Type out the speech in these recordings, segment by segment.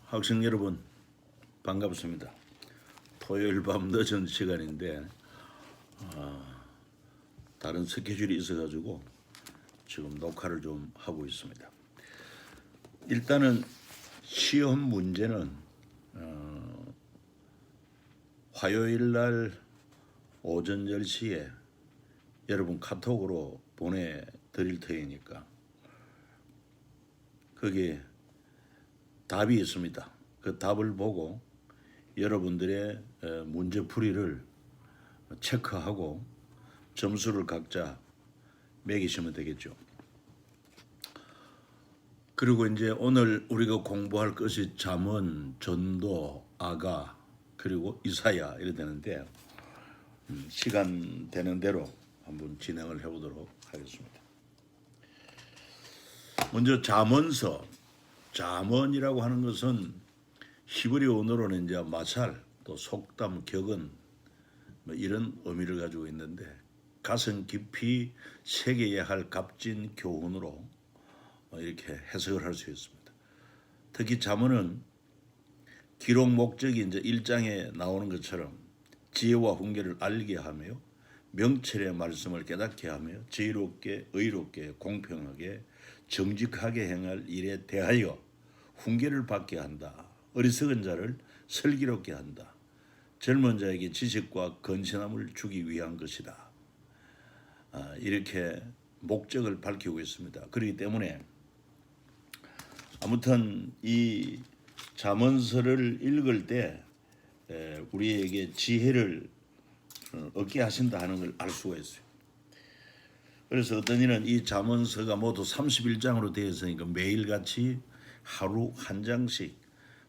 학생 여러분 반갑습니다. 토요일 밤 늦은 시간인데 다른 스케줄이 있어가지고 지금 녹화를 좀 하고 있습니다. 일단은 시험 문제는 화요일 날 오전 10시에 여러분 카톡으로 보내드릴 테니까 거기에 답이 있습니다. 그 답을 보고 여러분들의 문제풀이를 체크하고 점수를 각자 매기시면 되겠죠. 그리고 이제 오늘 우리가 공부할 것이 잠언, 전도, 아가, 그리고 이사야 이래 되는데 시간 되는 대로 한번 진행을 해보도록 하겠습니다. 먼저 잠언서. 잠언이라고 하는 것은 히브리 언어로는 이제 마찰, 또 속담, 격언 뭐 이런 의미를 가지고 있는데 가슴 깊이 새겨야 할 값진 교훈으로 이렇게 해석을 할 수 있습니다. 특히 잠언은 기록 목적이 이제 1장에 나오는 것처럼 지혜와 훈계를 알게 하며 명철의 말씀을 깨닫게 하며 지혜롭게, 의롭게, 공평하게, 정직하게 행할 일에 대하여 훈계를 받게 한다. 어리석은 자를 슬기롭게 한다. 젊은 자에게 지식과 건실함을 주기 위한 것이다. 이렇게 목적을 밝히고 있습니다. 그렇기 때문에 아무튼 이 잠언서를 읽을 때 우리에게 지혜를 얻게 하신다 하는 걸 알 수가 있어요. 그래서 어떤 이는 이 잠언서가 모두 31장으로 되어 있으니까 매일같이 하루 한 장씩,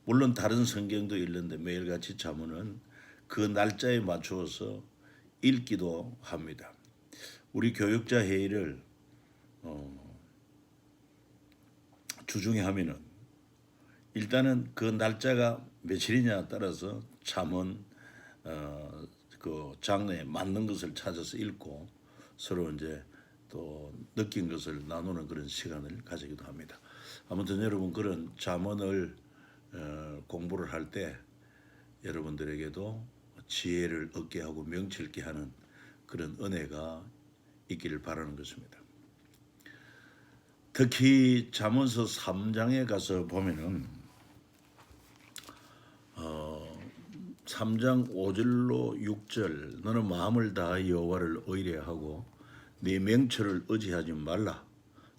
물론 다른 성경도 읽는데 매일같이 잠언은 그 날짜에 맞추어서 읽기도 합니다. 우리 교육자 회의를 주중에 하면은 일단은 그 날짜가 며칠이냐에 따라서 잠언 그 장르에 맞는 것을 찾아서 읽고 서로 이제 또 느낀 것을 나누는 그런 시간을 가지기도 합니다. 아무튼 여러분 그런 잠언을 공부를 할 때 여러분들에게도 지혜를 얻게 하고 명치 있게 하는 그런 은혜가 있기를 바라는 것입니다. 특히 잠언서 3장에 가서 보면은 3장 5절로 6절 너는 마음을 다하여 여호와를 의뢰하고 네 명철을 의지하지 말라.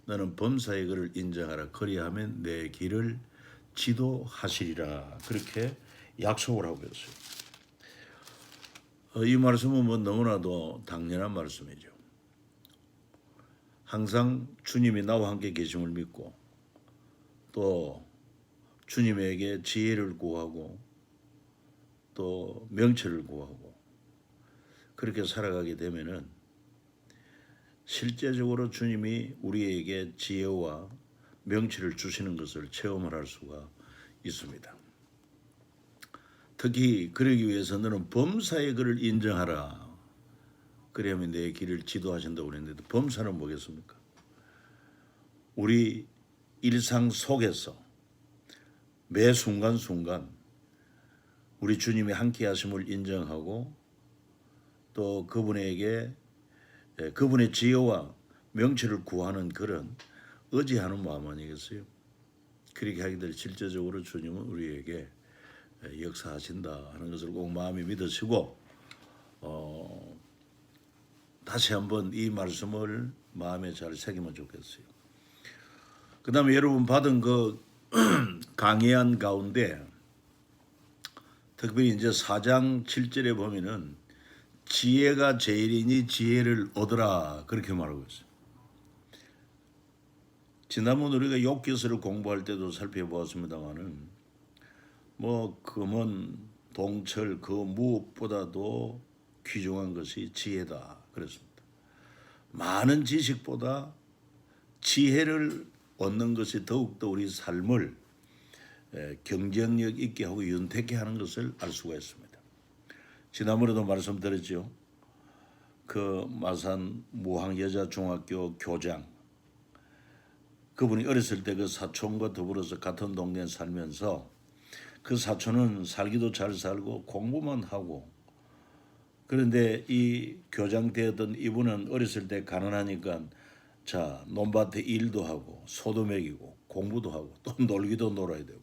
너는 범사의 그를 인정하라. 그리하면 내 길을 지도하시리라. 그렇게 약속을 하고 있어요. 이 말씀은 뭐 너무나도 당연한 말씀이죠. 항상 주님이 나와 함께 계심을 믿고 또 주님에게 지혜를 구하고 또 명철을 구하고 그렇게 살아가게 되면은 실제적으로 주님이 우리에게 지혜와 명철을 주시는 것을 체험을 할 수가 있습니다. 특히 그러기 위해서 너는 범사의 그를 인정하라. 그러면 내 길을 지도하신다고 그랬는데 범사는 뭐겠습니까? 우리 일상 속에서 매 순간순간 우리 주님이 함께 하심을 인정하고 또 그분의 지혜와 명철을 구하는 그런 의지하는 마음 아니겠어요? 그렇게 하게 될 실제적으로 주님은 우리에게 역사하신다 하는 것을 꼭 마음에 믿으시고 다시 한번 이 말씀을 마음에 잘 새기면 좋겠어요. 그 다음에 여러분 받은 그 강의안 가운데 특별히 이제 4장 7절에 보면은 지혜가 제일이니 지혜를 얻으라 그렇게 말하고 있어요. 지난번 우리가 욥기서를 공부할 때도 살펴보았습니다만은 뭐 금은 동철 그 무엇보다도 귀중한 것이 지혜다 그랬습니다. 많은 지식보다 지혜를 얻는 것이 더욱더 우리 삶을 경쟁력 있게 하고 윤택케 하는 것을 알 수가 있습니다. 지난번에도 말씀드렸죠. 그 마산 무항여자중학교 교장 그분이 어렸을 때 그 사촌과 더불어서 같은 동네에 살면서 그 사촌은 살기도 잘 살고 공부만 하고, 그런데 이 교장 되었던 이분은 어렸을 때 가난하니까 자 논밭에 일도 하고 소도 먹이고 공부도 하고 또 놀기도 놀아야 되고.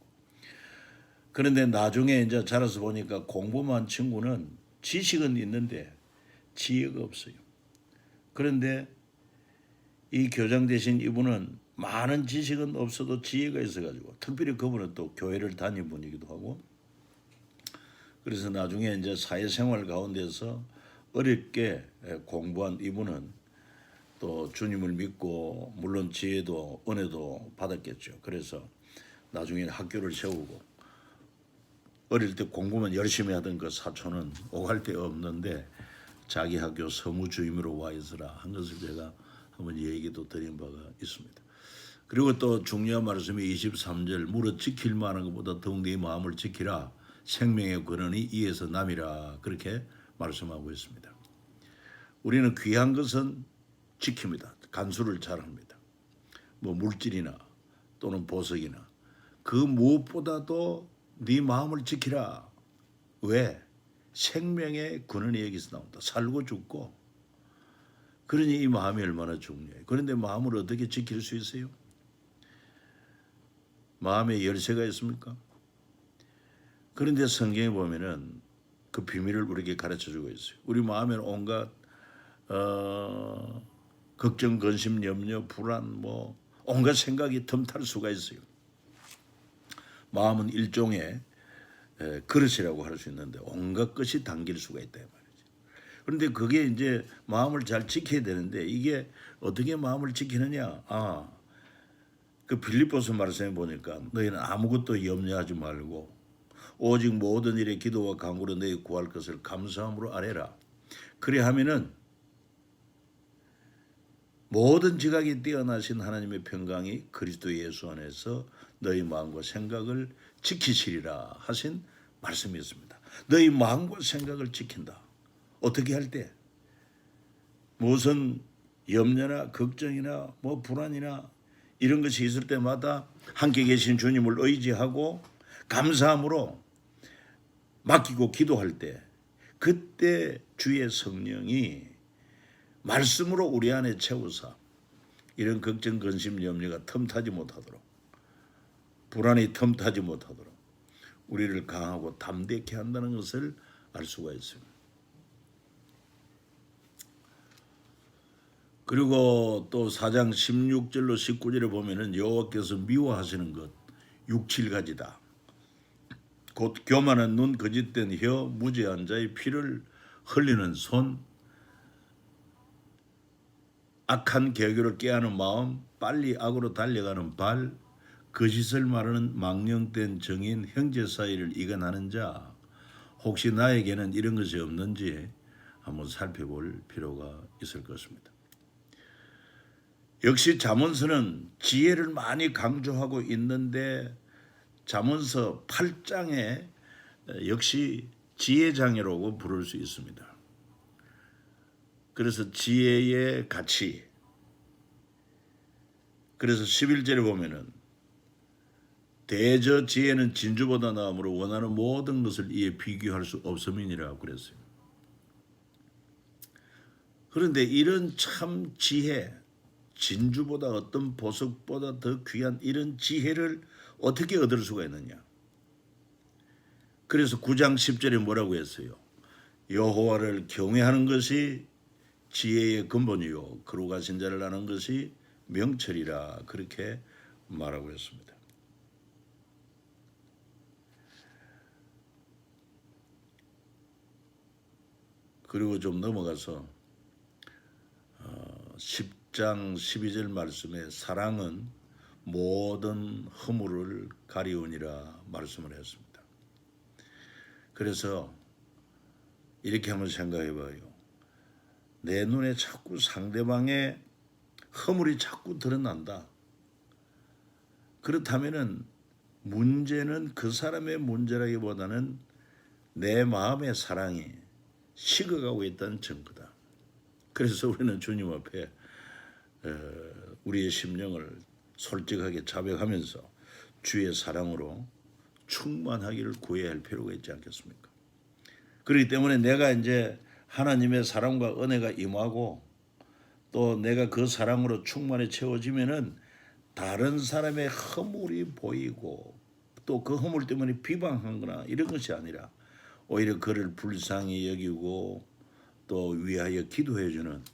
그런데 나중에 이제 자라서 보니까 공부만 친구는 지식은 있는데 지혜가 없어요. 그런데 이 교장 되신 이분은 많은 지식은 없어도 지혜가 있어가지고, 특별히 그분은 또 교회를 다닌 분이기도 하고, 그래서 나중에 이제 사회생활 가운데서 어렵게 공부한 이분은 또 주님을 믿고 물론 지혜도 은혜도 받았겠죠. 그래서 나중에 학교를 세우고, 어릴 때 공부만 열심히 하던 그 사촌은 오갈 데 없는데 자기 학교 서무주임으로 와 있으라 한 것을 제가 한번 얘기도 드린 바가 있습니다. 그리고 또 중요한 말씀이 23절, 무릇 지킬 만한 것보다 더욱 네 마음을 지키라, 생명의 근원이 이에서 남이라, 그렇게 말씀하고 있습니다. 우리는 귀한 것은 지킵니다. 간수를 잘합니다. 뭐 물질이나 또는 보석이나 그 무엇보다도 네 마음을 지키라. 왜? 생명의 근원이 여기서 나온다. 살고 죽고. 그러니 이 마음이 얼마나 중요해요. 그런데 마음을 어떻게 지킬 수 있어요? 마음에 열쇠가 있습니까? 그런데 성경에 보면은 그 비밀을 우리에게 가르쳐주고 있어요. 우리 마음에는 온갖 걱정, 근심, 염려, 불안, 뭐 온갖 생각이 틈탈 수가 있어요. 마음은 일종의 그릇이라고 할 수 있는데 온갖 것이 담길 수가 있다 이 말이죠. 그런데 그게 이제 마음을 잘 지켜야 되는데 이게 어떻게 마음을 지키느냐? 그 빌립보서 말씀해 보니까 너희는 아무것도 염려하지 말고 오직 모든 일에 기도와 간구로 너희 구할 것을 감사함으로 아뢰라. 그래 하면은 모든 지각이 뛰어나신 하나님의 평강이 그리스도 예수 안에서 너희 마음과 생각을 지키시리라 하신 말씀이 있습니다. 너희 마음과 생각을 지킨다. 어떻게 할 때? 무슨 염려나 걱정이나 뭐 불안이나 이런 것이 있을 때마다 함께 계신 주님을 의지하고 감사함으로 맡기고 기도할 때, 그때 주의 성령이 말씀으로 우리 안에 채우사 이런 걱정, 근심, 염려가 틈타지 못하도록, 불안이 틈타지 못하도록 우리를 강하고 담대케 한다는 것을 알 수가 있습니다. 그리고 또 4장 16절로 19절에 보면은 여호와께서 미워하시는 것 6, 7가지다. 곧 교만한 눈, 거짓된 혀, 무죄한 자의 피를 흘리는 손, 악한 계교를 깨하는 마음, 빨리 악으로 달려가는 발, 거짓을 말하는 망령된 정인, 형제 사이를 이간하는 자, 혹시 나에게는 이런 것이 없는지 한번 살펴볼 필요가 있을 것입니다. 역시 잠언서는 지혜를 많이 강조하고 있는데 잠언서 8장에 역시 지혜장이라고 부를 수 있습니다. 그래서 지혜의 가치. 그래서 11절에 보면은 대저 지혜는 진주보다 나음으로 원하는 모든 것을 이에 비교할 수 없음이니라 그랬어요. 그런데 이런 참 지혜, 진주보다 어떤 보석보다 더 귀한 이런 지혜를 어떻게 얻을 수가 있느냐? 그래서 9장 10절에 뭐라고 했어요? 여호와를 경외하는 것이 지혜의 근본이요 그로 가신 자를 아는 것이 명철이라, 그렇게 말하고 있습니다. 그리고 좀 넘어가서 10장 12절 말씀에 사랑은 모든 허물을 가리우니라 말씀을 했습니다. 그래서 이렇게 한번 생각해 봐요. 내 눈에 자꾸 상대방의 허물이 자꾸 드러난다. 그렇다면은 문제는 그 사람의 문제라기보다는 내 마음의 사랑이 식어가고 있다는 증거다. 그래서 우리는 주님 앞에 우리의 심령을 솔직하게 자백하면서 주의 사랑으로 충만하기를 구해야 할 필요가 있지 않겠습니까? 그렇기 때문에 내가 이제 하나님의 사랑과 은혜가 임하고 또 내가 그 사랑으로 충만히 채워지면은 다른 사람의 허물이 보이고 또 그 허물 때문에 비방하거나 이런 것이 아니라 오히려 그를 불쌍히 여기고 또 위하여 기도해주는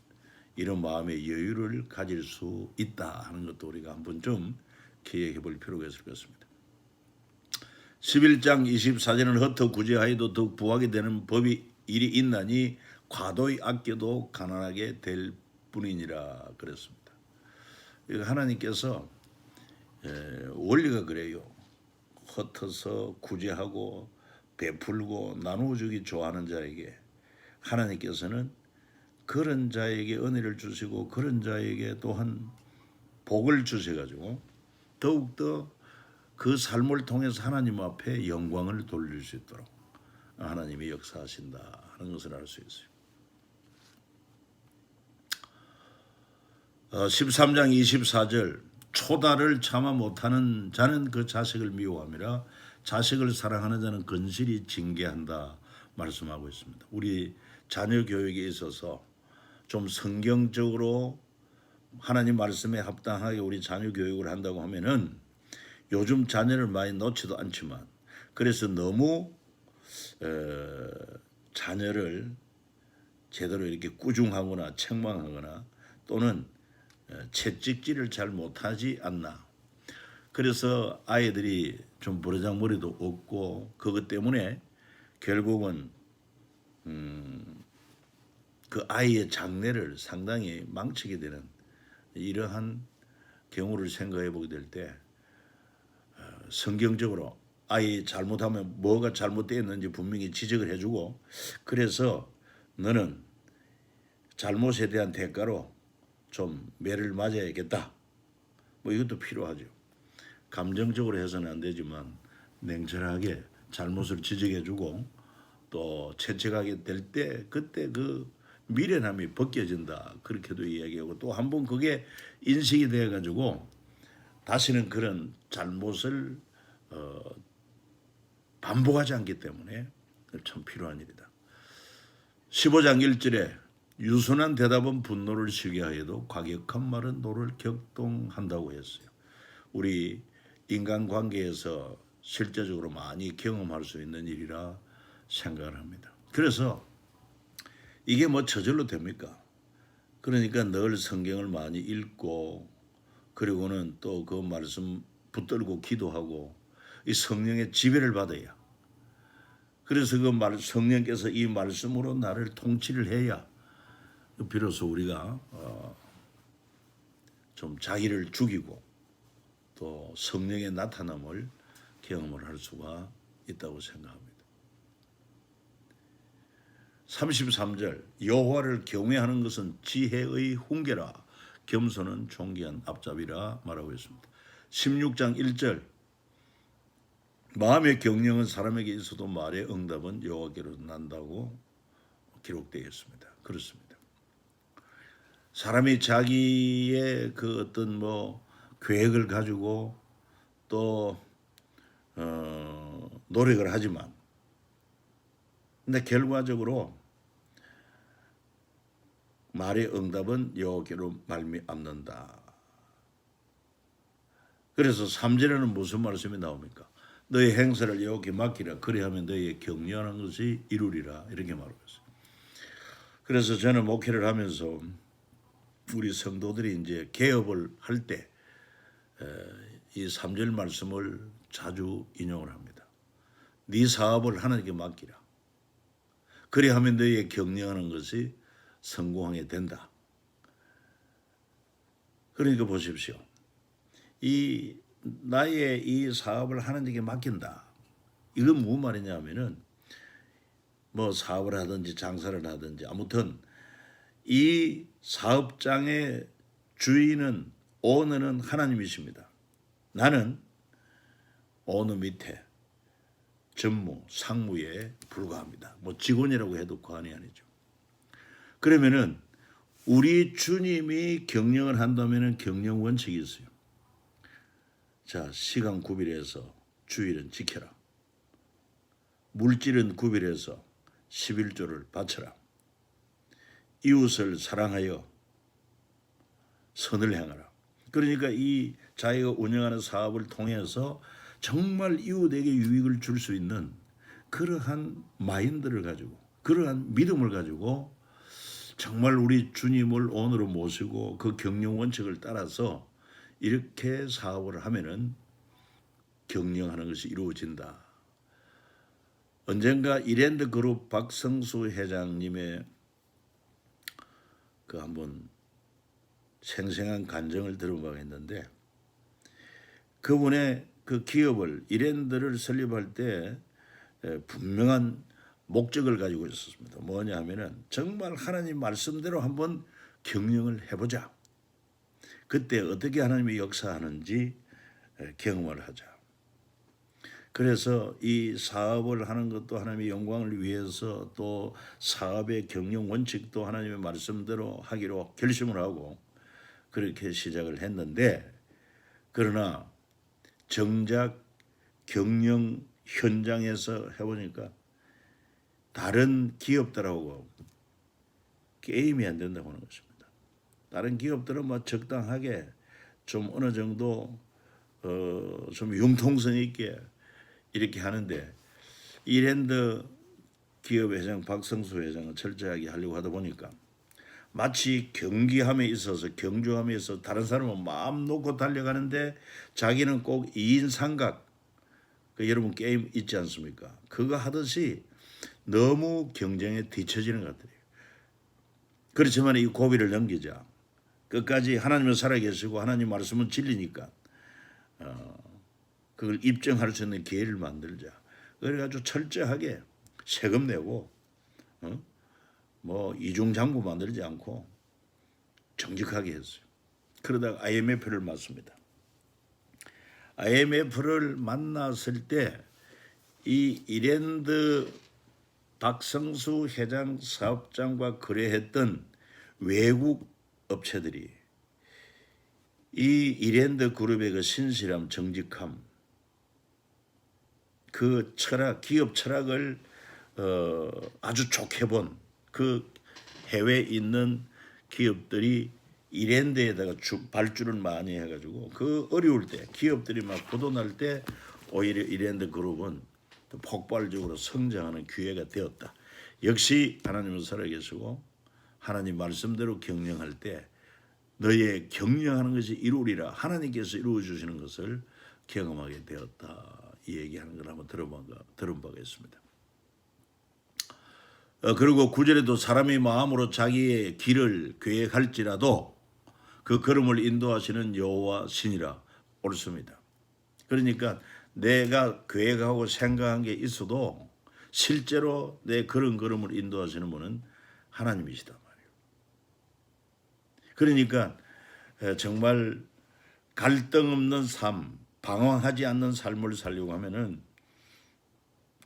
이런 마음의 여유를 가질 수 있다 하는 것도 우리가 한번 좀 기억해 볼 필요가 있을 것 같습니다. 11장 24절은 흩어 구제하여도 더욱 부하게 되는 법이 일이 있나니 과도히 아껴도 가난하게 될 뿐이니라 그랬습니다. 하나님께서 원리가 그래요. 흩어서 구제하고 베풀고 나누어주기 좋아하는 자에게 하나님께서는 그런 자에게 은혜를 주시고 그런 자에게 또한 복을 주셔가지고 더욱더 그 삶을 통해서 하나님 앞에 영광을 돌릴 수 있도록 하나님이 역사하신다 하는 것을 알 수 있어요. 13장 24절 초다를 참아 못하는 자는 그 자식을 미워함이라 자식을 사랑하는 자는 건실히 징계한다 말씀하고 있습니다. 우리 자녀 교육에 있어서 좀 성경적으로 하나님 말씀에 합당하게 우리 자녀 교육을 한다고 하면은 요즘 자녀를 많이 놓지도 않지만 그래서 너무 자녀를 제대로 이렇게 꾸중하거나 책망하거나 또는 채찍질을 잘 못하지 않나. 그래서 아이들이 좀 버르장머리도 없고 그것 때문에 결국은 그 아이의 장래를 상당히 망치게 되는 이러한 경우를 생각해 보게 될 때 성경적으로 아이 잘못하면 뭐가 잘못되었는지 분명히 지적을 해주고 그래서 너는 잘못에 대한 대가로 좀 매를 맞아야겠다. 뭐 이것도 필요하죠. 감정적으로 해서는 안 되지만 냉철하게 잘못을 지적해주고 또 채찍하게 될 때 그때 그 미련함이 벗겨진다. 그렇게도 이야기하고 또 한 번 그게 인식이 되어가지고 다시는 그런 잘못을 반복하지 않기 때문에 참 필요한 일이다. 15장 1절에 유순한 대답은 분노를 쉬게 하여도 과격한 말은 노를 격동한다고 했어요. 우리 인간관계에서 실제적으로 많이 경험할 수 있는 일이라 생각을 합니다. 그래서 이게 뭐 저절로 됩니까? 그러니까 늘 성경을 많이 읽고 그리고는 또 그 말씀 붙들고 기도하고 이 성령의 지배를 받아야 그래서 그 성령께서 이 말씀으로 나를 통치를 해야 비로소 우리가 좀 자기를 죽이고 또 성령의 나타남을 경험을 할 수가 있다고 생각합니다. 33절 여호와를 경외하는 것은 지혜의 훈계라 겸손은 존귀한 앞잡이라 말하고 있습니다. 16장 1절 마음의 경영은 사람에게 있어도 말의 응답은 여호와께로 난다고 기록되어 있습니다. 그렇습니다. 사람이 자기의 그 어떤 뭐 계획을 가지고 또 노력을 하지만 근데 결과적으로 말의 응답은 여호와께로 말미암는다. 그래서 3절에는 무슨 말씀이 나옵니까? 너의 행사를 여호와께 맡기라. 그리하면 너의 격려하는 것이 이루리라. 이렇게 말하고 있어요. 그래서 저는 목회를 하면서 우리 성도들이 이제 개업을 할 때 이 3절 말씀을 자주 인용을 합니다. 네 사업을 하나님께 맡기라. 그리하면 너의 격려하는 것이 성공하게 된다. 그러니까 보십시오. 이 나의 이 사업을 하나님께 맡긴다. 이건 무슨 말이냐 하면은 뭐 사업을 하든지 장사를 하든지 아무튼 이 사업장의 주인은 오너는 하나님이십니다. 나는 오너 밑에 전무, 상무에 불과합니다. 뭐 직원이라고 해도 과언이 아니죠. 그러면은 우리 주님이 경영을 한다면은 경영 원칙이 있어요. 자, 시간 구별해서 주일은 지켜라. 물질은 구별해서 11조를 바쳐라. 이웃을 사랑하여 선을 행하라. 그러니까 이 자기가 운영하는 사업을 통해서 정말 이웃에게 유익을 줄 수 있는 그러한 마인드를 가지고, 그러한 믿음을 가지고 정말 우리 주님을 오늘로 모시고 그 경영 원칙을 따라서 이렇게 사업을 하면은 경영하는 것이 이루어진다. 언젠가 이랜드 그룹 박성수 회장님의 그 한번 생생한 간증을 들은 바가 있는데, 그분의 그 기업을 이랜드를 설립할 때 분명한 목적을 가지고 있었습니다. 뭐냐 하면은 정말 하나님 말씀대로 한번 경영을 해보자. 그때 어떻게 하나님이 역사하는지 경험을 하자. 그래서 이 사업을 하는 것도 하나님의 영광을 위해서, 또 사업의 경영 원칙도 하나님의 말씀대로 하기로 결심을 하고 그렇게 시작을 했는데, 그러나 정작 경영 현장에서 해보니까 다른 기업들하고 게임이 안 된다고 하는 것입니다. 다른 기업들은 뭐 적당하게 좀 어느 정도 좀 융통성 있게 이렇게 하는데, 이랜드 기업 회장 박성수 회장은 철저하게 하려고 하다 보니까 마치 경기함에 있어서, 경주함에 있어서 다른 사람은 마음 놓고 달려가는데 자기는 꼭 2인 삼각, 여러분 게임 있지 않습니까? 그거 하듯이 너무 경쟁에 뒤처지는 것 같아요. 그렇지만 이 고비를 넘기자. 끝까지 하나님은 살아계시고 하나님 말씀은 진리니까 그걸 입증할 수 있는 기회를 만들자. 그래가지고 철저하게 세금 내고 뭐 이중장부 만들지 않고 정직하게 했어요. 그러다가 IMF를 맞습니다. IMF를 만났을 때 이 이랜드 박성수 회장 사업장과 거래했던 외국 업체들이 이 이랜드 그룹의 그 신실함, 정직함, 그 철학, 기업 철학을 아주 좋게 본 그 해외에 있는 기업들이 이랜드에다가 발주를 많이 해가지고 그 어려울 때, 기업들이 막 부도날 때 오히려 이랜드 그룹은 폭발적으로 성장하는 기회가 되었다. 역시 하나님은 살아계시고 하나님 말씀대로 경영할 때 너의 경영하는 것이 이루리라, 하나님께서 이루어 주시는 것을 경험하게 되었다. 이 얘기하는 걸 한번 들은 바가 있습니다. 그리고 9절에도 사람이 마음으로 자기의 길을 계획할지라도 그 걸음을 인도하시는 여호와 신이라. 옳습니다. 그러니까 내가 계획하고 생각한 게 있어도 실제로 내 그런 걸음을 인도하시는 분은 하나님이시단 말이에요. 그러니까 정말 갈등 없는 삶, 방황하지 않는 삶을 살려고 하면은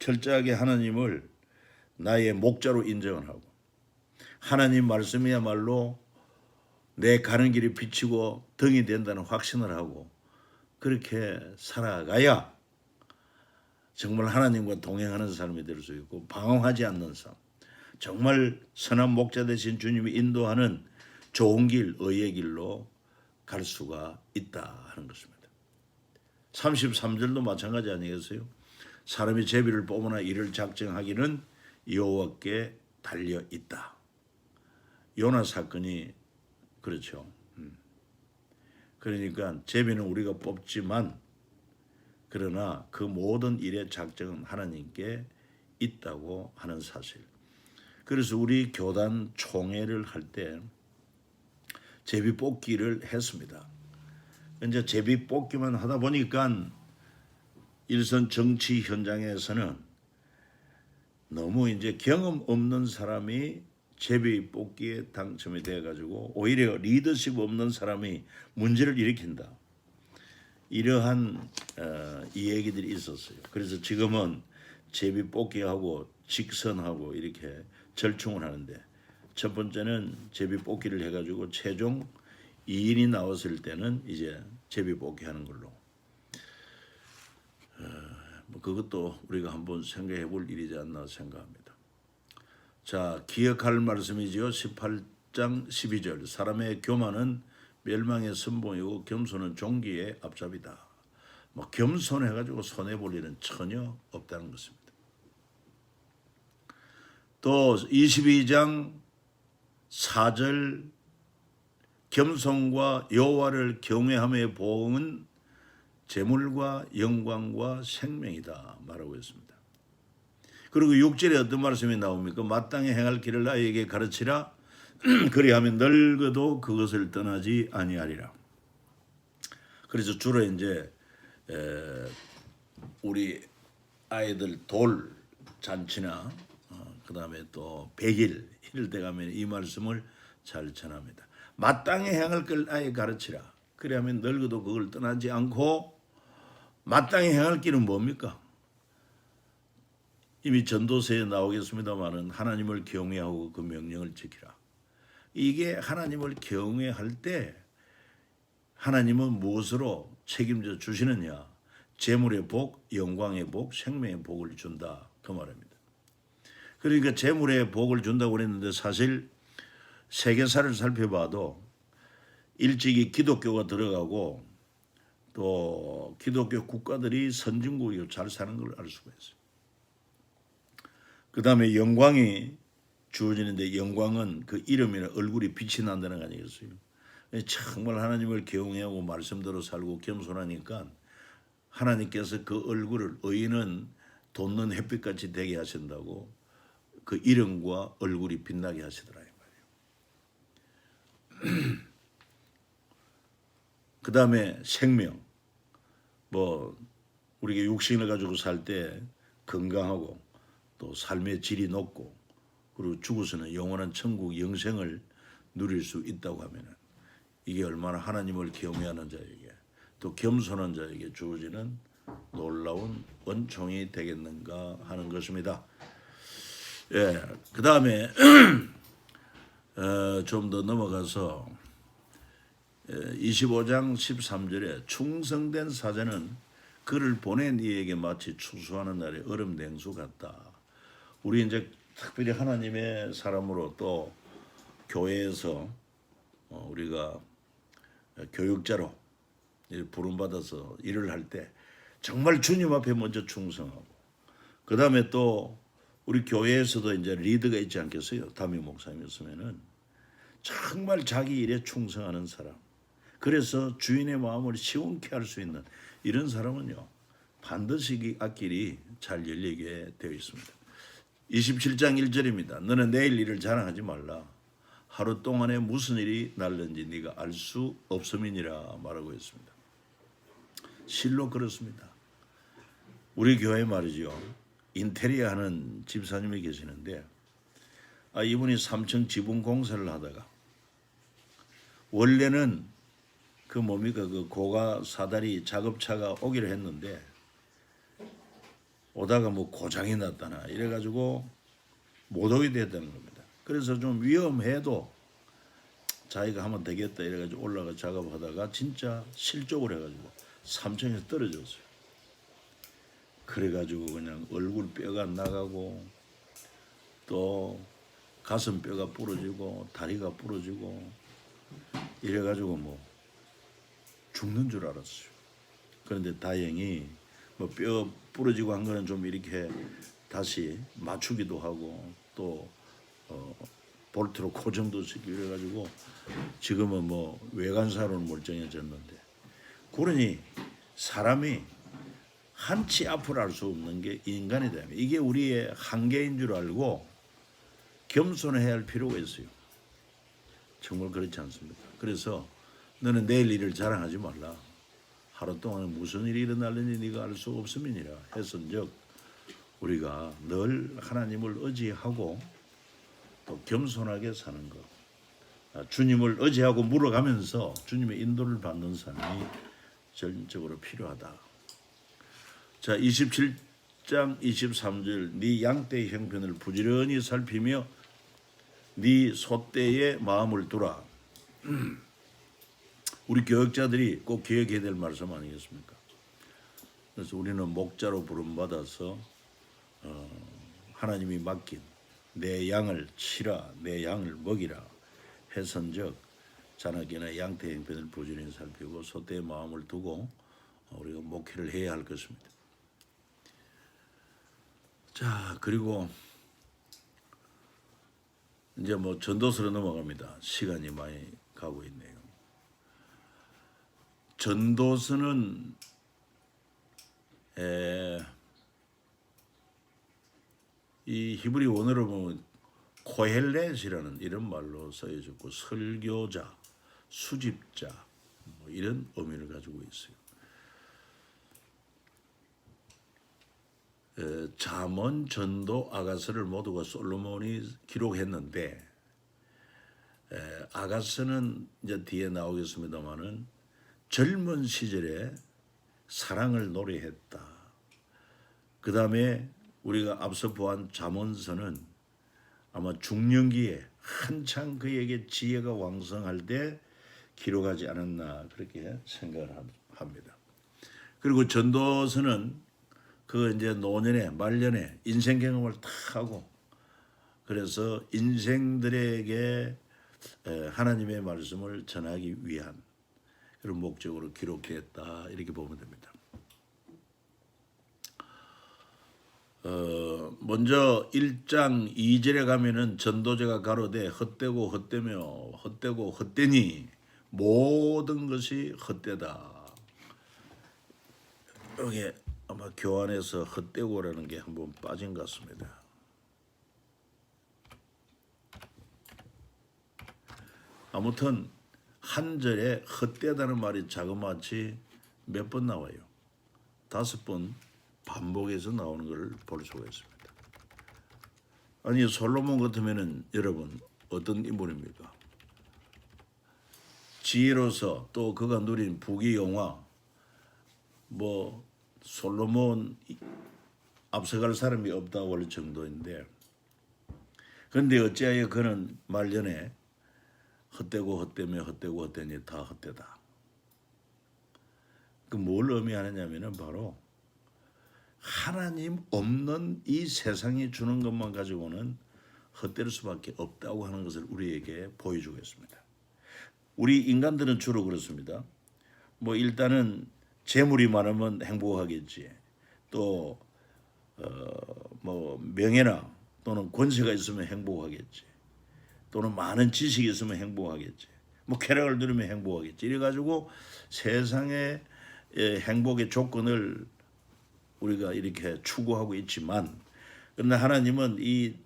철저하게 하나님을 나의 목자로 인정을 하고, 하나님 말씀이야말로 내 가는 길이 비치고 등이 된다는 확신을 하고 그렇게 살아가야 정말 하나님과 동행하는 삶이 될 수 있고, 방황하지 않는 삶, 정말 선한 목자 되신 주님이 인도하는 좋은 길, 의의 길로 갈 수가 있다 하는 것입니다. 33절도 마찬가지 아니겠어요? 사람이 제비를 뽑으나 이를 작정하기는 여호와께 달려 있다. 요나 사건이 그렇죠. 그러니까 제비는 우리가 뽑지만 그러나 그 모든 일의 작정은 하나님께 있다고 하는 사실. 그래서 우리 교단 총회를 할 때 제비 뽑기를 했습니다. 이제 제비 뽑기만 하다 보니까 일선 정치 현장에서는 너무 이제 경험 없는 사람이 제비 뽑기에 당첨이 돼가지고 오히려 리더십 없는 사람이 문제를 일으킨다. 이러한 이 얘기들이 있었어요. 그래서 지금은 제비 뽑기하고 직선하고 이렇게 절충을 하는데, 첫 번째는 제비 뽑기를 해가지고 최종 2인이 나왔을 때는 이제 제비 뽑기 하는 걸로. 뭐 그것도 우리가 한번 생각해 볼 일이지 않나 생각합니다. 자, 기억할 말씀이지요. 18장 12절. 사람의 교만은 멸망의 선봉이고 겸손은 종기의 앞잡이다. 뭐 겸손해가지고 손해 볼 일은 전혀 없다는 것입니다. 또 22장 4절 겸손과 여호와를 경외함의 보응은 재물과 영광과 생명이다 말하고 있습니다. 그리고 6절에 어떤 말씀이 나옵니까? 마땅히 행할 길을 아이에게 가르치라. 그리하면 늙어도 그것을 떠나지 아니하리라. 그래서 주로 이제 우리 아이들 돌 잔치나 그다음에 또 100일 이럴 때 가면 이 말씀을 잘 전합니다. 마땅히 행할 걸 아예 가르치라. 그리하면 늙어도 그걸 떠나지 않고 마땅히 행할 길은 뭡니까? 이미 전도서에 나오겠습니다마는 하나님을 경외하고 그 명령을 지키라. 이게 하나님을 경외할 때 하나님은 무엇으로 책임져 주시느냐? 재물의 복, 영광의 복, 생명의 복을 준다. 그 말입니다. 그러니까 재물의 복을 준다고 그랬는데 사실 세계사를 살펴봐도 일찍이 기독교가 들어가고 또 기독교 국가들이 선진국이고 잘 사는 걸 알 수가 있어요. 그 다음에 영광이 주어지는데 영광은 그 이름이나 얼굴이 빛이 난다는 거 아니겠어요? 정말 하나님을 경외하고 말씀대로 살고 겸손하니까 하나님께서 그 얼굴을 의인은 돋는 햇빛같이 되게 하신다고 그 이름과 얼굴이 빛나게 하시더라 이 말이에요. 그 다음에 생명. 뭐 우리가 육신을 가지고 살 때 건강하고 또 삶의 질이 높고 그리고 죽어서는 영원한 천국 영생을 누릴 수 있다고 하면 이게 얼마나 하나님을 경외하는 자에게 또 겸손한 자에게 주어지는 놀라운 은총이 되겠는가 하는 것입니다. 예, 그 다음에 좀 더 넘어가서 25장 13절에 충성된 사자는 그를 보낸 이에게 마치 추수하는 날에 얼음 냉수 같다. 우리 이제 특별히 하나님의 사람으로 또 교회에서 우리가 교육자로 부름받아서 일을 할 때 정말 주님 앞에 먼저 충성하고 그 다음에 또 우리 교회에서도 이제 리더가 있지 않겠어요? 담임 목사님이었으면은 정말 자기 일에 충성하는 사람. 그래서 주인의 마음을 시원케 할 수 있는 이런 사람은요 반드시 앞길이 잘 열리게 되어 있습니다. 27장 1절입니다. 너는 내일 일을 자랑하지 말라. 하루 동안에 무슨 일이 날는지 네가 알 수 없음이니라 말하고 있습니다. 실로 그렇습니다. 우리 교회 말이죠. 인테리어 하는 집사님이 계시는데 이분이 3층 지붕 공사를 하다가 원래는 그 뭡니까 그 고가 사다리 작업차가 오기로 했는데 오다가 뭐 고장이 났다나 이래가지고 못 오게 됐다는 겁니다. 그래서 좀 위험해도 자기가 하면 되겠다 이래가지고 올라가 작업하다가 진짜 실족을 해가지고 3층에서 떨어졌어요. 그래가지고 그냥 얼굴 뼈가 나가고 또 가슴 뼈가 부러지고 다리가 부러지고 이래가지고 뭐 죽는 줄 알았어요. 그런데 다행히 뭐 뼈 부러지고 한 거는 좀 이렇게 다시 맞추기도 하고 또 볼트로 고정도 시키고 이래가지고 지금은 뭐 외관사로는 멀쩡해졌는데 그러니 사람이 한치 앞을 알 수 없는 게 인간이 되면 이게 우리의 한계인 줄 알고 겸손해야 할 필요가 있어요. 정말 그렇지 않습니까? 그래서 너는 내일 일을 자랑하지 말라. 하루 동안 무슨 일이 일어날는지 네가 알 수 없음이니라 했은즉 우리가 늘 하나님을 의지하고 또 겸손하게 사는 것, 주님을 의지하고 물어가면서 주님의 인도를 받는 삶이 전적으로 필요하다. 자, 27장 23절 네 양떼의 형편을 부지런히 살피며 네 소떼의 마음을 두라. 우리 교육자들이 꼭 기억해야 될 말씀 아니겠습니까? 그래서 우리는 목자로 부름받아서 하나님이 맡긴 내 양을 치라, 내 양을 먹이라 해선즉 자나깨나 양태 형편을 부지런히 살피고 소태의 마음을 두고 우리가 목회를 해야 할 것입니다. 자, 그리고 이제 뭐 전도서로 넘어갑니다. 시간이 많이 가고 있네요. 전도서는 이 히브리 원어로 보면 코헬렛이라는 이런 말로 써있고 설교자, 수집자 뭐 이런 의미를 가지고 있어요. 잠언, 전도, 아가서를 모두가 솔로몬이 기록했는데 아가서는 이제 뒤에 나오겠습니다만은 젊은 시절에 사랑을 노래했다. 그 다음에 우리가 앞서 보한 잠언서는 아마 중년기에 한창 그에게 지혜가 왕성할 때 기록하지 않았나 그렇게 생각을 합니다. 그리고 전도서는 그 이제 노년에 말년에 인생 경험을 다 하고 그래서 인생들에게 하나님의 말씀을 전하기 위한 그런 목적으로 기록됐다 이렇게 보면 됩니다. 먼저 1장 2절에 가면은 전도자가 가로되 헛되고 헛되며 헛되고 헛되니 모든 것이 헛되다. 여기 아마 교환에서 헛되고라는 게 한번 빠진 것 같습니다. 아무튼 한 절에 헛되다는 말이 자그마치 몇 번 나와요. 5번 반복해서 나오는 걸 볼 수가 있습니다. 아니 솔로몬 같으면은 여러분 어떤 인물입니까? 지혜로서 또 그가 누린 부귀영화 뭐 솔로몬 앞서갈 사람이 없다고 할 정도인데 그런데 어찌하여 그는 말년에 헛되고 헛되며 헛되고 헛되니 다 헛되다. 그 뭘 의미하느냐면은 바로 하나님 없는 이 세상이 주는 것만 가지고는 헛될 수밖에 없다고 하는 것을 우리에게 보여주고 있습니다. 우리 인간들은 주로 그렇습니다. 뭐 일단은 재물이 많으면 행복하겠지. 또 뭐 명예나 또는 권세가 있으면 행복하겠지. 또는 많은 지식이 있으면 행복하겠지. 뭐 쾌락을 누리면 행복하겠지. 이래가지고 세상의 행복의 조건을 우리가 이렇게 추구하고 있지만 그러나 하나님은 이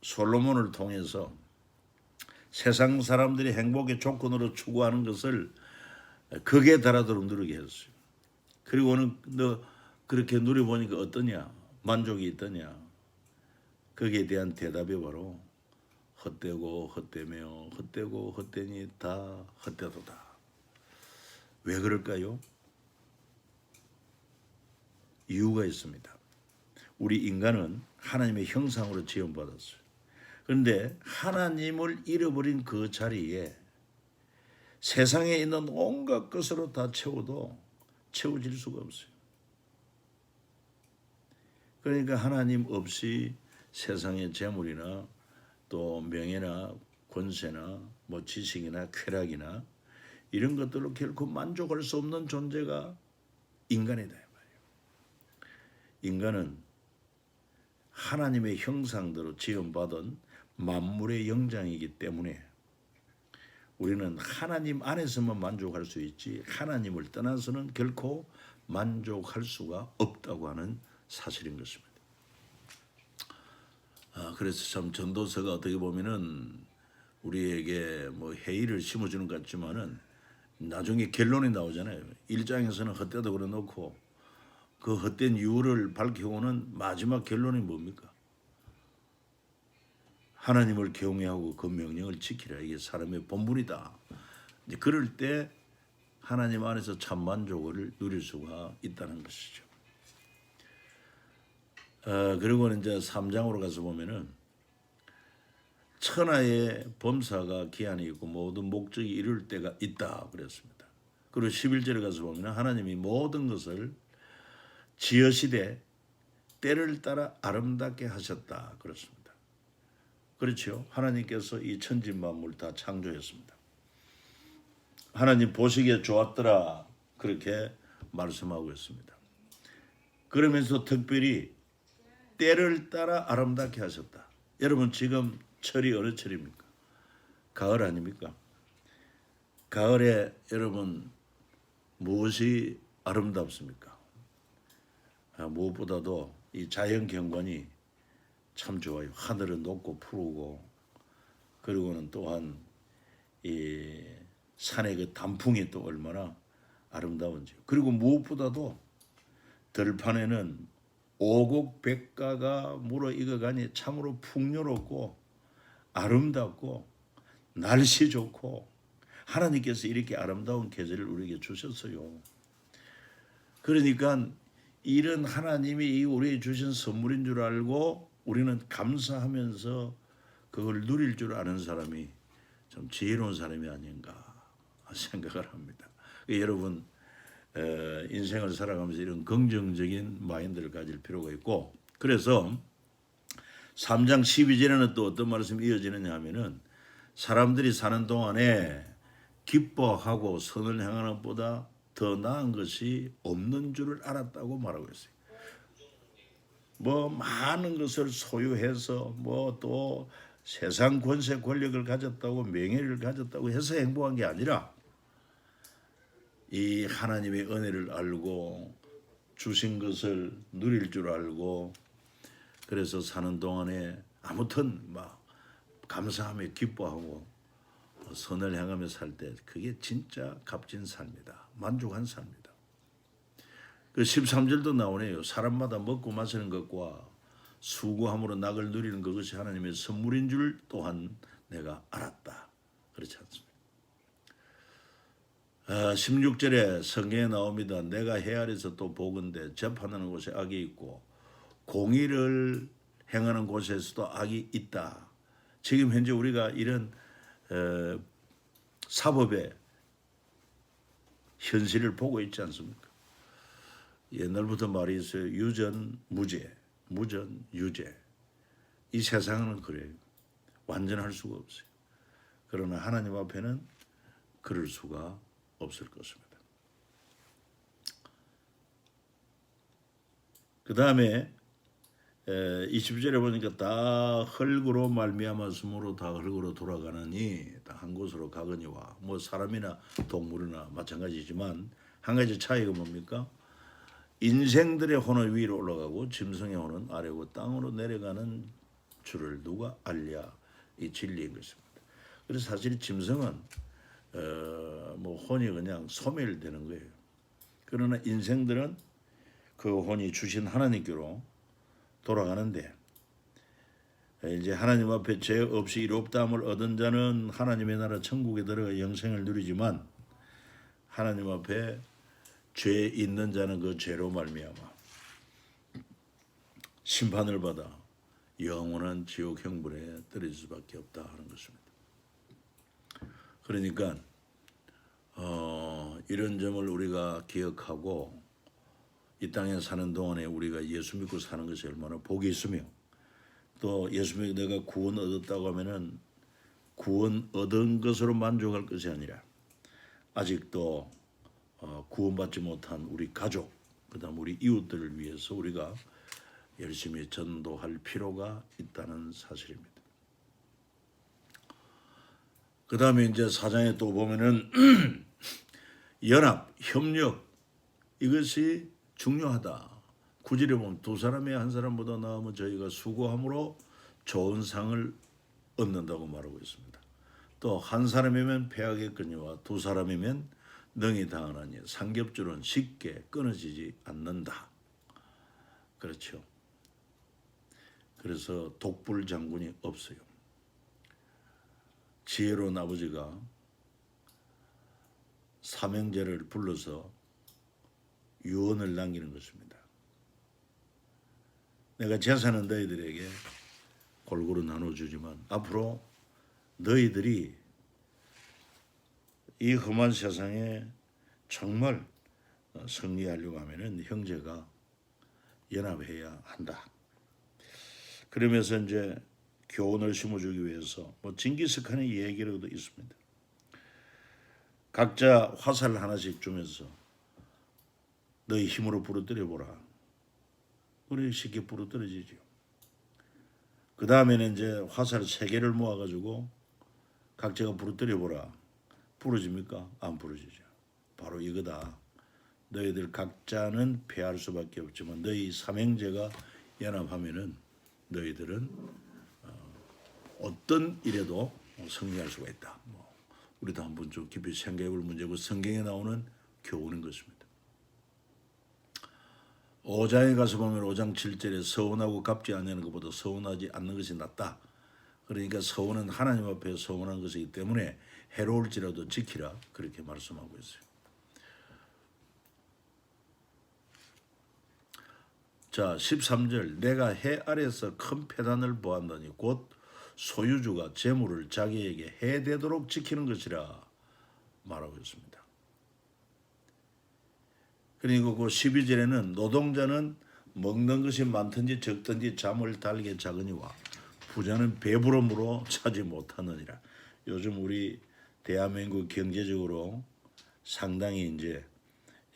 솔로몬을 통해서 세상 사람들이 행복의 조건으로 추구하는 것을 극에 달하도록 누리게 했어요. 그리고는 너 그렇게 누려보니까 어떠냐? 만족이 있더냐? 거기에 대한 대답이 바로 헛되고 헛되며 헛되고 헛되니 다 헛되도다. 왜 그럴까요? 이유가 있습니다. 우리 인간은 하나님의 형상으로 지음받았어요. 그런데 하나님을 잃어버린 그 자리에 세상에 있는 온갖 것으로 다 채워도 채워질 수가 없어요. 그러니까 하나님 없이 세상의 재물이나 또 명예나 권세나 뭐 지식이나 쾌락이나 이런 것들로 결코 만족할 수 없는 존재가 인간이다. 인간은 하나님의 형상대로 지음받은 만물의 영장이기 때문에 우리는 하나님 안에서만 만족할 수 있지 하나님을 떠나서는 결코 만족할 수가 없다고 하는 사실인 것입니다. 그래서 참 전도서가 어떻게 보면은 우리에게 뭐 해의를 심어주는 것 같지만은 나중에 결론이 나오잖아요. 1장에서는 헛되다 그래놓고 그 헛된 이유를 밝히고는 마지막 결론이 뭡니까? 하나님을 경외하고 그 명령을 지키라. 이게 사람의 본분이다. 이제 그럴 때 하나님 안에서 참 만족을 누릴 수가 있다는 것이죠. 그리고 이제 3장으로 가서 보면은 천하의 범사가 기한이 있고 모든 목적이 이룰 때가 있다 그랬습니다. 그리고 11절에 가서 보면 하나님이 모든 것을 지으시되 때를 따라 아름답게 하셨다 그렇습니다. 그렇죠. 하나님께서 이 천지 만물 다 창조했습니다. 하나님 보시기에 좋았더라 그렇게 말씀하고 있습니다. 그러면서 특별히 때를 따라 아름답게 하셨다. 여러분 지금 철이 어느 철입니까? 가을 아닙니까? 가을에 여러분 무엇이 아름답습니까? 무엇보다도 이 자연 경관이 참 좋아요. 하늘은 높고 푸르고, 그리고는 또한 이 산의 그 단풍이 또 얼마나 아름다운지. 그리고 무엇보다도 들판에는 오곡백과가 물어익어가니 참으로 풍요롭고 아름답고 날씨 좋고, 하나님께서 이렇게 아름다운 계절을 우리에게 주셨어요. 그러니까 이런 하나님이 우리에게 주신 선물인 줄 알고 우리는 감사하면서 그걸 누릴 줄 아는 사람이 좀 지혜로운 사람이 아닌가 생각을 합니다. 여러분 인생을 살아가면서 이런 긍정적인 마인드를 가질 필요가 있고, 그래서 3장 12절에는 또 어떤 말씀이 이어지느냐 하면은 사람들이 사는 동안에 기뻐하고 선을 행하는 것보다 더 나은 것이 없는 줄을 알았다고 말하고 있어요. 뭐 많은 것을 소유해서 뭐 또 세상 권세 권력을 가졌다고 명예를 가졌다고 해서 행복한 게 아니라 이 하나님의 은혜를 알고 주신 것을 누릴 줄 알고, 그래서 사는 동안에 아무튼 막 감사하며 기뻐하고 선을 행하며 살 때 그게 진짜 값진 삶이다. 만족한 삶이다. 그 13절도 나오네요. 사람마다 먹고 마시는 것과 수고함으로 낙을 누리는 그것이 하나님의 선물인 줄 또한 내가 알았다. 그렇지 않습니까? 16절에 성경에 나옵니다. 내가 해 아래서 또 보건대 재판하는 곳에 악이 있고 공의를 행하는 곳에서도 악이 있다. 지금 현재 우리가 이런 사법의 현실을 보고 있지 않습니까? 옛날부터 말이 있어요. 유전 무죄, 무전 유죄. 이 세상은 그래요. 완전할 수가 없어요. 그러나 하나님 앞에는 그럴 수가 없을 것입니다. 그 다음에 20절에 보니까 다 흙으로 말미암았으므로 다 흙으로 돌아가느니 다 한 곳으로 가거니와, 뭐 사람이나 동물이나 마찬가지지만 한 가지 차이가 뭡니까? 인생들의 혼은 위로 올라가고 짐승의 혼은 아래고 땅으로 내려가는 줄을 누가 알랴, 이 진리인 것입니다. 그래서 사실 짐승은 뭐 혼이 그냥 소멸되는 거예요. 그러나 인생들은 그 혼이 주신 하나님께로 돌아가는데, 이제 하나님 앞에 죄 없이 이롭다함을 얻은 자는 하나님의 나라 천국에 들어가 영생을 누리지만, 하나님 앞에 죄 있는 자는 그 죄로 말미암아 심판을 받아 영원한 지옥 형벌에 떨어질 수밖에 없다 하는 것입니다. 그러니까 이런 점을 우리가 기억하고 이 땅에 사는 동안에 우리가 예수 믿고 사는 것이 얼마나 복이 있으며, 또 예수 믿고 내가 구원 얻었다고 하면은 구원 얻은 것으로 만족할 것이 아니라 아직도 구원받지 못한 우리 가족, 그다음 우리 이웃들을 위해서 우리가 열심히 전도할 필요가 있다는 사실입니다. 그 다음에 이제 4장에 또 보면은 연합, 협력, 이것이 중요하다. 9절에 보면 두 사람이 한 사람보다 나으면 저희가 수고함으로 좋은 상을 얻는다고 말하고 있습니다. 또 한 사람이면 패하겠거니와 두 사람이면 능히 당하나니 삼겹줄은 쉽게 끊어지지 않는다. 그렇죠. 그래서 독불 장군이 없어요. 지혜로운 아버지가 삼형제를 불러서 유언을 남기는 것입니다. 내가 재산은 너희들에게 골고루 나눠주지만 앞으로 너희들이 이 험한 세상에 정말 승리하려고 하면은 형제가 연합해야 한다. 그러면서 이제 교훈을 심어주기 위해서 뭐 징기스칸의 얘기로도 있습니다. 각자 화살 하나씩 주면서 너희 힘으로 부러뜨려 보라. 우리 쉽게 부러뜨려지죠. 그 다음에는 이제 화살 3개를 모아가지고 각자가 부러뜨려 보라. 부러집니까? 안 부러지죠. 바로 이거다. 너희들 각자는 패할 수밖에 없지만 너희 삼형제가 연합하면은 너희들은 어떤 일에도 승리할 수가 있다. 우리도 한번 좀 깊이 생각해볼 문제고 성경에 나오는 교훈인 것입니다. 5장에 가서 보면 5장 7절에 서운하고 갚지 않는 것보다 서운하지 않는 것이 낫다. 그러니까 서운은 하나님 앞에 서운한 것이기 때문에 해로울지라도 지키라 그렇게 말씀하고 있어요. 자 13절 내가 해 아래에서 큰 패단을 보았더니 곧 소유주가 재물을 자기에게 해되도록 지키는 것이라 말하고 있습니다. 그리고 그 12절에는 노동자는 먹는 것이 많든지 적든지 잠을 달게 작으니와 부자는 배부름으로 차지 못하느니라. 요즘 우리 대한민국 경제적으로 상당히 이제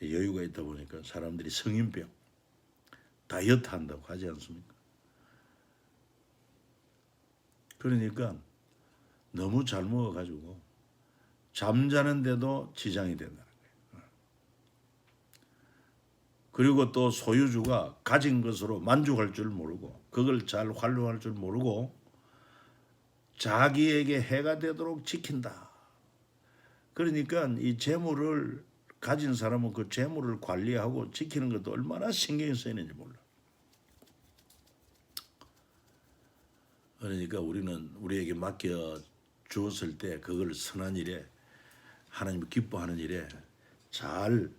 여유가 있다 보니까 사람들이 성인병 다이어트 한다고 하지 않습니까? 그러니까 너무 잘 먹어가지고 잠자는데도 지장이 된다는 거예요. 그리고 또 소유주가 가진 것으로 만족할 줄 모르고 그걸 잘 활용할 줄 모르고 자기에게 해가 되도록 지킨다. 그러니까 이 재물을 가진 사람은 그 재물을 관리하고 지키는 것도 얼마나 신경이 쓰이는지 몰라. 그러니까 우리는 우리에게 맡겨 주었을 때 그걸 선한 일에 하나님을 기뻐하는 일에 잘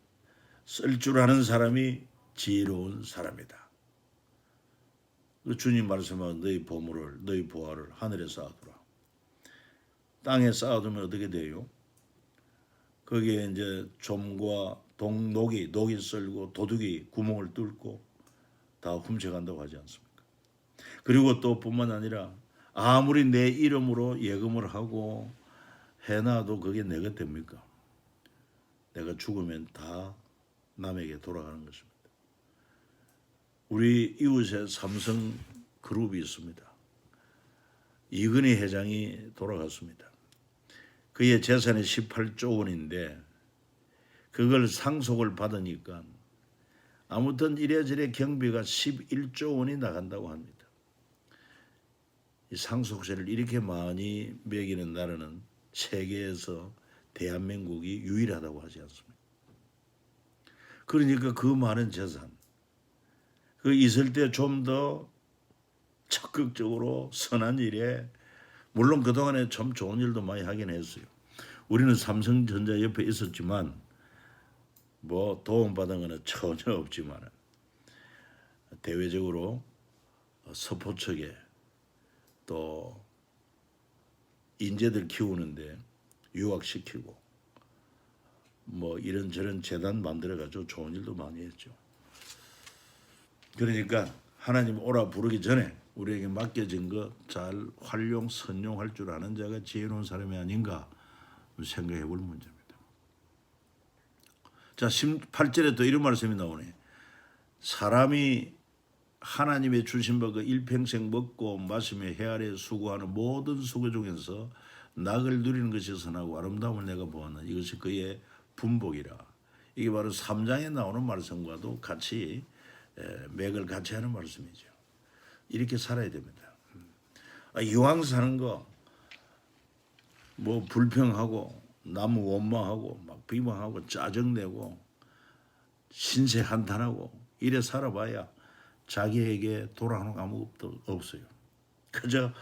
쓸 줄 아는 사람이 지혜로운 사람이다. 주님 말씀하고 너희 보물을 너희 보화를 하늘에 쌓아두라. 땅에 쌓아두면 어떻게 돼요? 거기에 이제 좀과 녹이 썰고 도둑이 구멍을 뚫고 다 훔쳐간다고 하지 않습니까? 그리고 또 뿐만 아니라 아무리 내 이름으로 예금을 하고 해놔도 그게 내가 됩니까? 내가 죽으면 다 남에게 돌아가는 것입니다. 우리 이웃에 삼성그룹이 있습니다. 이근희 회장이 돌아갔습니다. 그의 재산이 18조 원인데 그걸 상속을 받으니까 아무튼 이래저래 경비가 11조 원이 나간다고 합니다. 이 상속세를 이렇게 많이 매기는 나라는 세계에서 대한민국이 유일하다고 하지 않습니까? 그러니까 그 많은 재산, 그 있을 때 좀 더 적극적으로 선한 일에 물론 그동안에 참 좋은 일도 많이 하긴 했어요. 우리는 삼성전자 옆에 있었지만 뭐 도움받은 거는 전혀 없지만 대외적으로 서포 측에 또 인재들 키우는데 유학시키고 뭐 이런저런 재단 만들어가지고 좋은 일도 많이 했죠. 그러니까 하나님 오라 부르기 전에 우리에게 맡겨진 거 잘 활용 선용할 줄 아는 자가 지혜로운 사람이 아닌가 생각해 볼 문제입니다. 자 18절에 또 이런 말씀이 나오네. 사람이 하나님의 주신 바 그 일평생 먹고 마시며 해 아래 수고하는 모든 수고 중에서 낙을 누리는 것이 선하고 아름다움을 내가 보았나 이것이 그의 분복이라. 이게 바로 3장에 나오는 말씀과도 같이 맥을 같이 하는 말씀이죠. 이렇게 살아야 됩니다. 이왕 사는 거 뭐 불평하고 남 원망하고 막 비방하고 짜증내고 신세 한탄하고 이래 살아봐야 자기에게 돌아오는 거 아무것도 없어요. 그저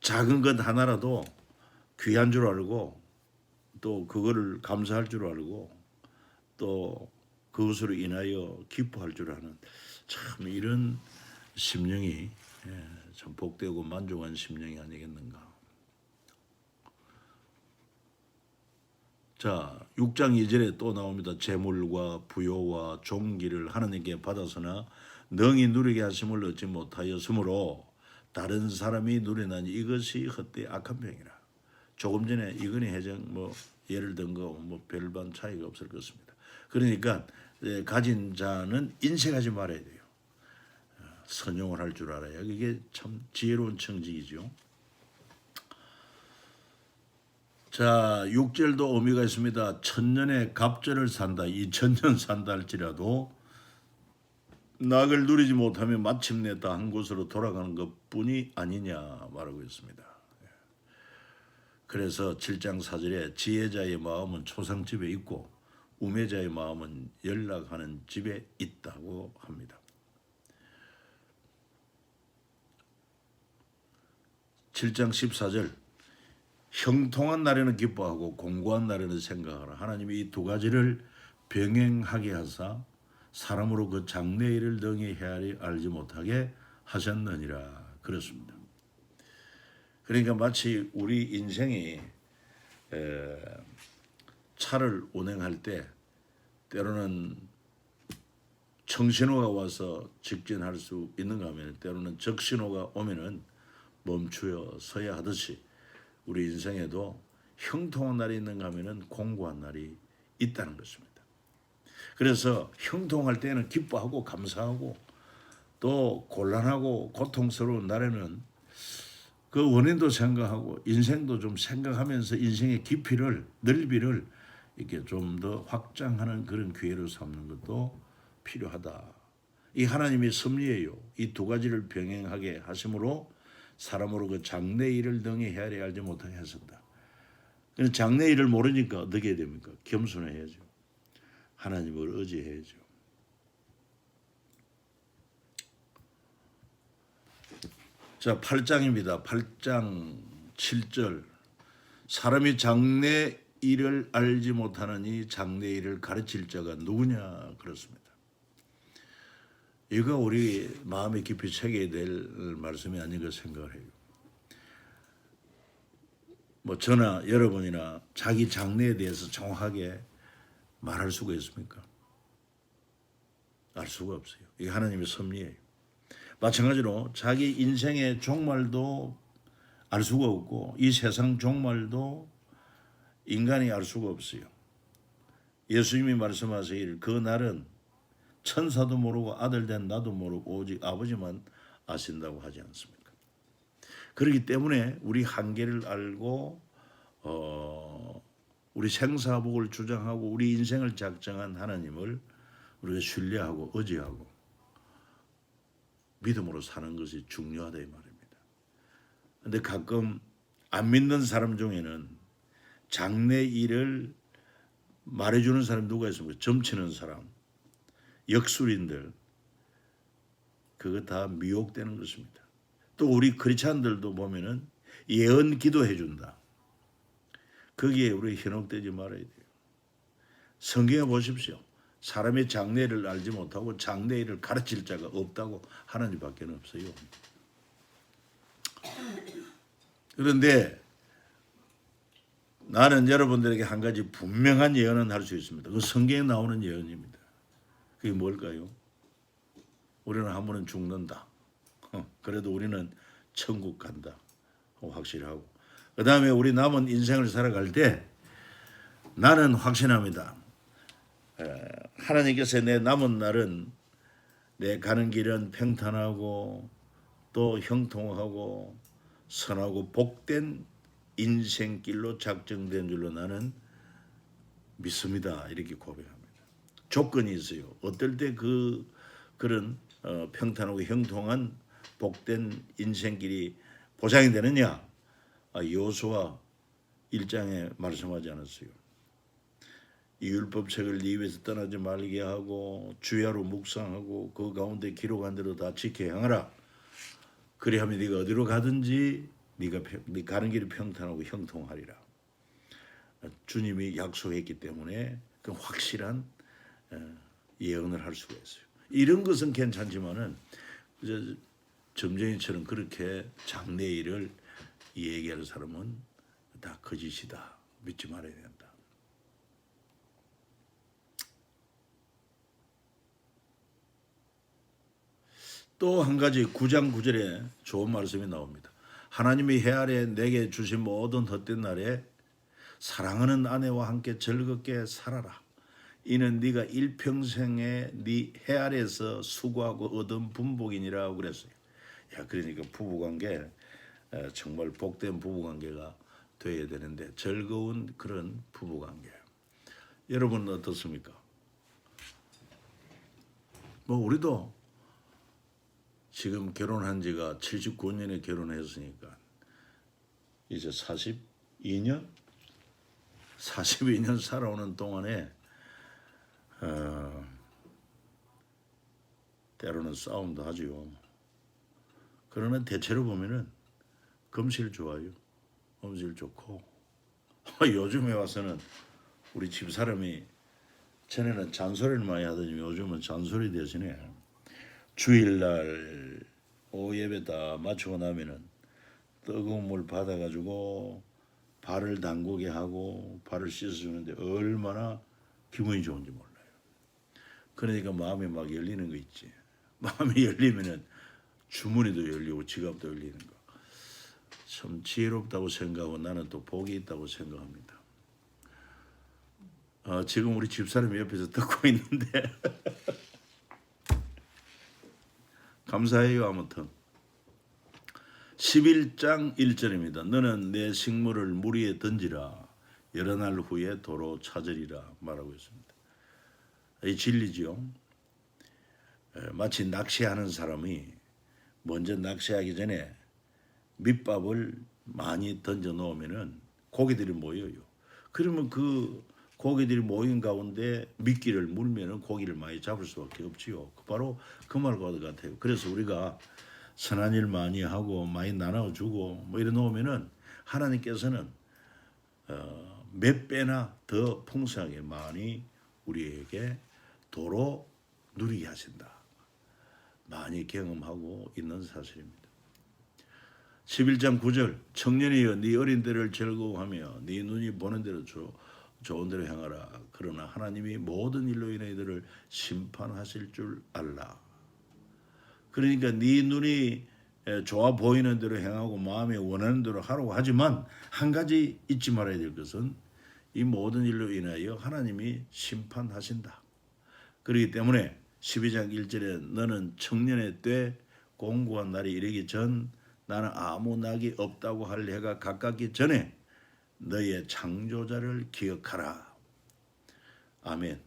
작은 것 하나라도 귀한 줄 알고 또 그거를 감사할 줄 알고 또 그것으로 인하여 기뻐할 줄 아는 참 이런 심령이 참 복되고 만족한 심령이 아니겠는가. 자 6장 2절에 또 나옵니다. 재물과 부요와 종기를 하나님께 받아서나 능히 누리게 하심을 얻지 못하였으므로 다른 사람이 누리나니 이것이 헛되이 악한 병이라. 조금 전에 이건희 회장 예를 든 거 별반 차이가 없을 것입니다. 그러니까 가진 자는 인색하지 말아야 돼요. 선용을 할 줄 알아야. 이게 참 지혜로운 청직이죠. 자, 6절도 의미가 있습니다. 천년의 갑절을 산다. 2000년 산다 할지라도 낙을 누리지 못하면 마침내 다 한 곳으로 돌아가는 것뿐이 아니냐 말하고 있습니다. 그래서 7장 4절에 지혜자의 마음은 초상집에 있고 우매자의 마음은 연락하는 집에 있다고 합니다. 7장 14절 형통한 날에는 기뻐하고 공고한 날에는 생각하라. 하나님이 이 두 가지를 병행하게 하사 사람으로 그 장래일을 능히 헤아리 알지 못하게 하셨느니라. 그렇습니다. 그러니까 마치 우리 인생이 차를 운행할 때 때로는 청신호가 와서 직진할 수 있는가 하면 때로는 적신호가 오면은 멈추어 서야 하듯이 우리 인생에도 형통한 날이 있는가 하면은 공고한 날이 있다는 것입니다. 그래서 형통할 때는 기뻐하고 감사하고 또 곤란하고 고통스러운 날에는 그 원인도 생각하고 인생도 좀 생각하면서 인생의 깊이를 넓이를 이렇게 좀 더 확장하는 그런 기회로 삼는 것도 필요하다. 이 하나님의 섭리예요. 이 두 가지를 병행하게 하심으로 사람으로 그 장래일을 능히 헤아려 알지 못하게 하셨다. 장래일을 모르니까 어떻게 해야 됩니까? 겸손해야죠. 하나님을 의지해야죠. 자, 8장입니다. 8장 7절 사람이 장래일을 알지 못하느니 장래일을 가르칠 자가 누구냐 그렇습니다. 이거 우리 마음에 깊이 새겨야 될 말씀이 아닌가 생각을 해요. 저나 여러분이나 자기 장래에 대해서 정확하게 말할 수가 있습니까? 알 수가 없어요. 이게 하나님의 섭리예요. 마찬가지로 자기 인생의 종말도 알 수가 없고 이 세상 종말도 인간이 알 수가 없어요. 예수님이 말씀하시기를 그 날은 천사도 모르고 아들 된 나도 모르고 오직 아버지만 아신다고 하지 않습니까? 그렇기 때문에 우리 한계를 알고 우리 생사복을 주장하고 우리 인생을 작정한 하나님을 우리가 신뢰하고 의지하고 믿음으로 사는 것이 중요하다 이 말입니다. 그런데 가끔 안 믿는 사람 중에는 장래 일을 말해주는 사람 누가 있습니까? 점치는 사람, 역술인들, 그거 다 미혹되는 것입니다. 또 우리 크리스찬들도 보면은 예언 기도해 준다. 거기에 우리 현혹되지 말아야 돼요. 성경에 보십시오. 사람의 장래를 알지 못하고 장래일을 가르칠 자가 없다고 하나님밖에 없어요. 그런데 나는 여러분들에게 한 가지 분명한 예언은 할 수 있습니다. 그 성경에 나오는 예언입니다. 그게 뭘까요? 우리는 한 번은 죽는다. 그래도 우리는 천국 간다. 확실하고. 그 다음에 우리 남은 인생을 살아갈 때 나는 확신합니다. 하나님께서 내 남은 날은 내 가는 길은 평탄하고 또 형통하고 선하고 복된 인생길로 작정된 줄로 나는 믿습니다. 이렇게 고백합니다. 조건이 있어요. 어떨 때 그런 평탄하고 형통한 복된 인생길이 보장이 되느냐? 여호수아 1장에 말씀하지 않았어요. 이 율법책을 네 입에서 떠나지 말게 하고 주야로 묵상하고 그 가운데 기록한 대로 다 지켜 행하라. 그리하면 네가 어디로 가든지 네 가는 길이 평탄하고 형통하리라. 주님이 약속했기 때문에 그 확실한 예언을 할 수가 있어요. 이런 것은 괜찮지만은 점쟁이처럼 그렇게 장래일을 얘기하는 사람은 다 거짓이다. 믿지 말아야 된다. 또 한 가지 9장 9절에 좋은 말씀이 나옵니다. 하나님이 해 아래 내게 주신 모든 헛된 날에 사랑하는 아내와 함께 즐겁게 살아라. 이는 네가 일평생에 네 해 아래에서 수고하고 얻은 분복이니라 그랬어요. 야, 그러니까 부부관계 정말 복된 부부관계가 되어야 되는데 즐거운 그런 부부관계. 여러분은 어떻습니까? 뭐 우리도 지금 결혼한 지가 79년에 결혼했으니까 이제 42년 살아오는 동안에 때로는 싸움도 하지요. 그러나 대체로 보면은 금실 좋아요. 음실 좋고 요즘에 와서는 우리 집사람이 전에는 잔소리를 많이 하더니 요즘은 잔소리 대신에 주일날 오후 예배 다 마치고 나면은 뜨거운 물 받아가지고 발을 담그게 하고 발을 씻어주는데 얼마나 기분이 좋은지 몰라요. 그러니까 마음이 막 열리는 거 있지. 마음이 열리면은 주머니도 열리고 지갑도 열리는 거. 참 지혜롭다고 생각하고 나는 또 복이 있다고 생각합니다. 지금 우리 집사람이 옆에서 듣고 있는데 감사해요. 아무튼 11장 1절입니다. 너는 내 식물을 물 위에 던지라. 여러 날 후에 도로 찾으리라 말하고 있습니다. 이 진리지요. 마치 낚시하는 사람이 먼저 낚시하기 전에 밑밥을 많이 던져 놓으면은 고기들이 모여요. 그러면 그 고기들이 모인 가운데 미끼를 물면은 고기를 많이 잡을 수밖에 없지요. 바로 그 말과 같아요. 그래서 우리가 선한 일 많이 하고 많이 나눠주고 뭐 이래 놓으면은 하나님께서는 몇 배나 더 풍성하게 많이 우리에게 도로 누리게 하신다. 많이 경험하고 있는 사실입니다. 11장 9절 청년이여 네 어린 때를 즐거워하며 네 눈이 보는 대로 좋은 대로 행하라. 그러나 하나님이 모든 일로 인해 이들을 심판하실 줄 알라. 그러니까 네 눈이 좋아 보이는 대로 행하고 마음에 원하는 대로 하라고 하지만 한 가지 잊지 말아야 될 것은 이 모든 일로 인하여 하나님이 심판하신다. 그렇기 때문에 12장 1절에 너는 청년의 때 공고한 날이 이르기 전 나는 아무 낙이 없다고 할 해가 가깝기 전에 너의 창조자를 기억하라. 아멘.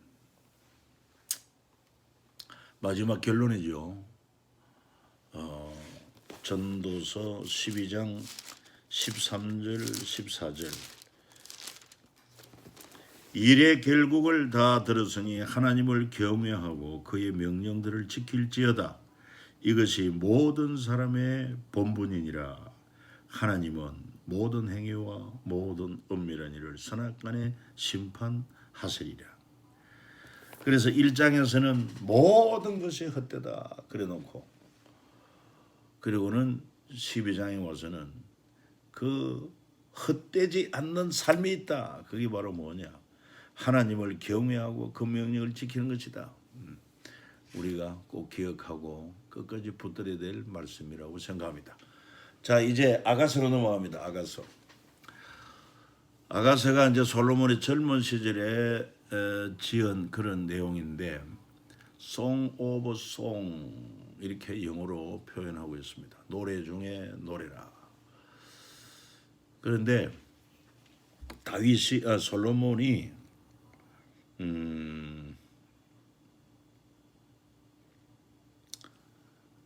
마지막 결론이죠. 전도서 12장 13절 14절 일의 결국을 다 들었으니 하나님을 경외하고 그의 명령들을 지킬지어다. 이것이 모든 사람의 본분이니라. 하나님은 모든 행위와 모든 은밀한 일을 선악간에 심판하시리라. 그래서 1장에서는 모든 것이 헛되다 그래놓고 그리고는 12장에 와서는 그 헛되지 않는 삶이 있다. 그게 바로 뭐냐? 하나님을 경외하고 그 명령을 지키는 것이다. 우리가 꼭 기억하고 끝까지 붙들어야 될 말씀이라고 생각합니다. 자, 이제 아가서로 넘어갑니다. 아가서가 이제 솔로몬의 젊은 시절에 지은 그런 내용인데 Song of Song 이렇게 영어로 표현하고 있습니다. 노래 중에 노래라. 그런데 솔로몬이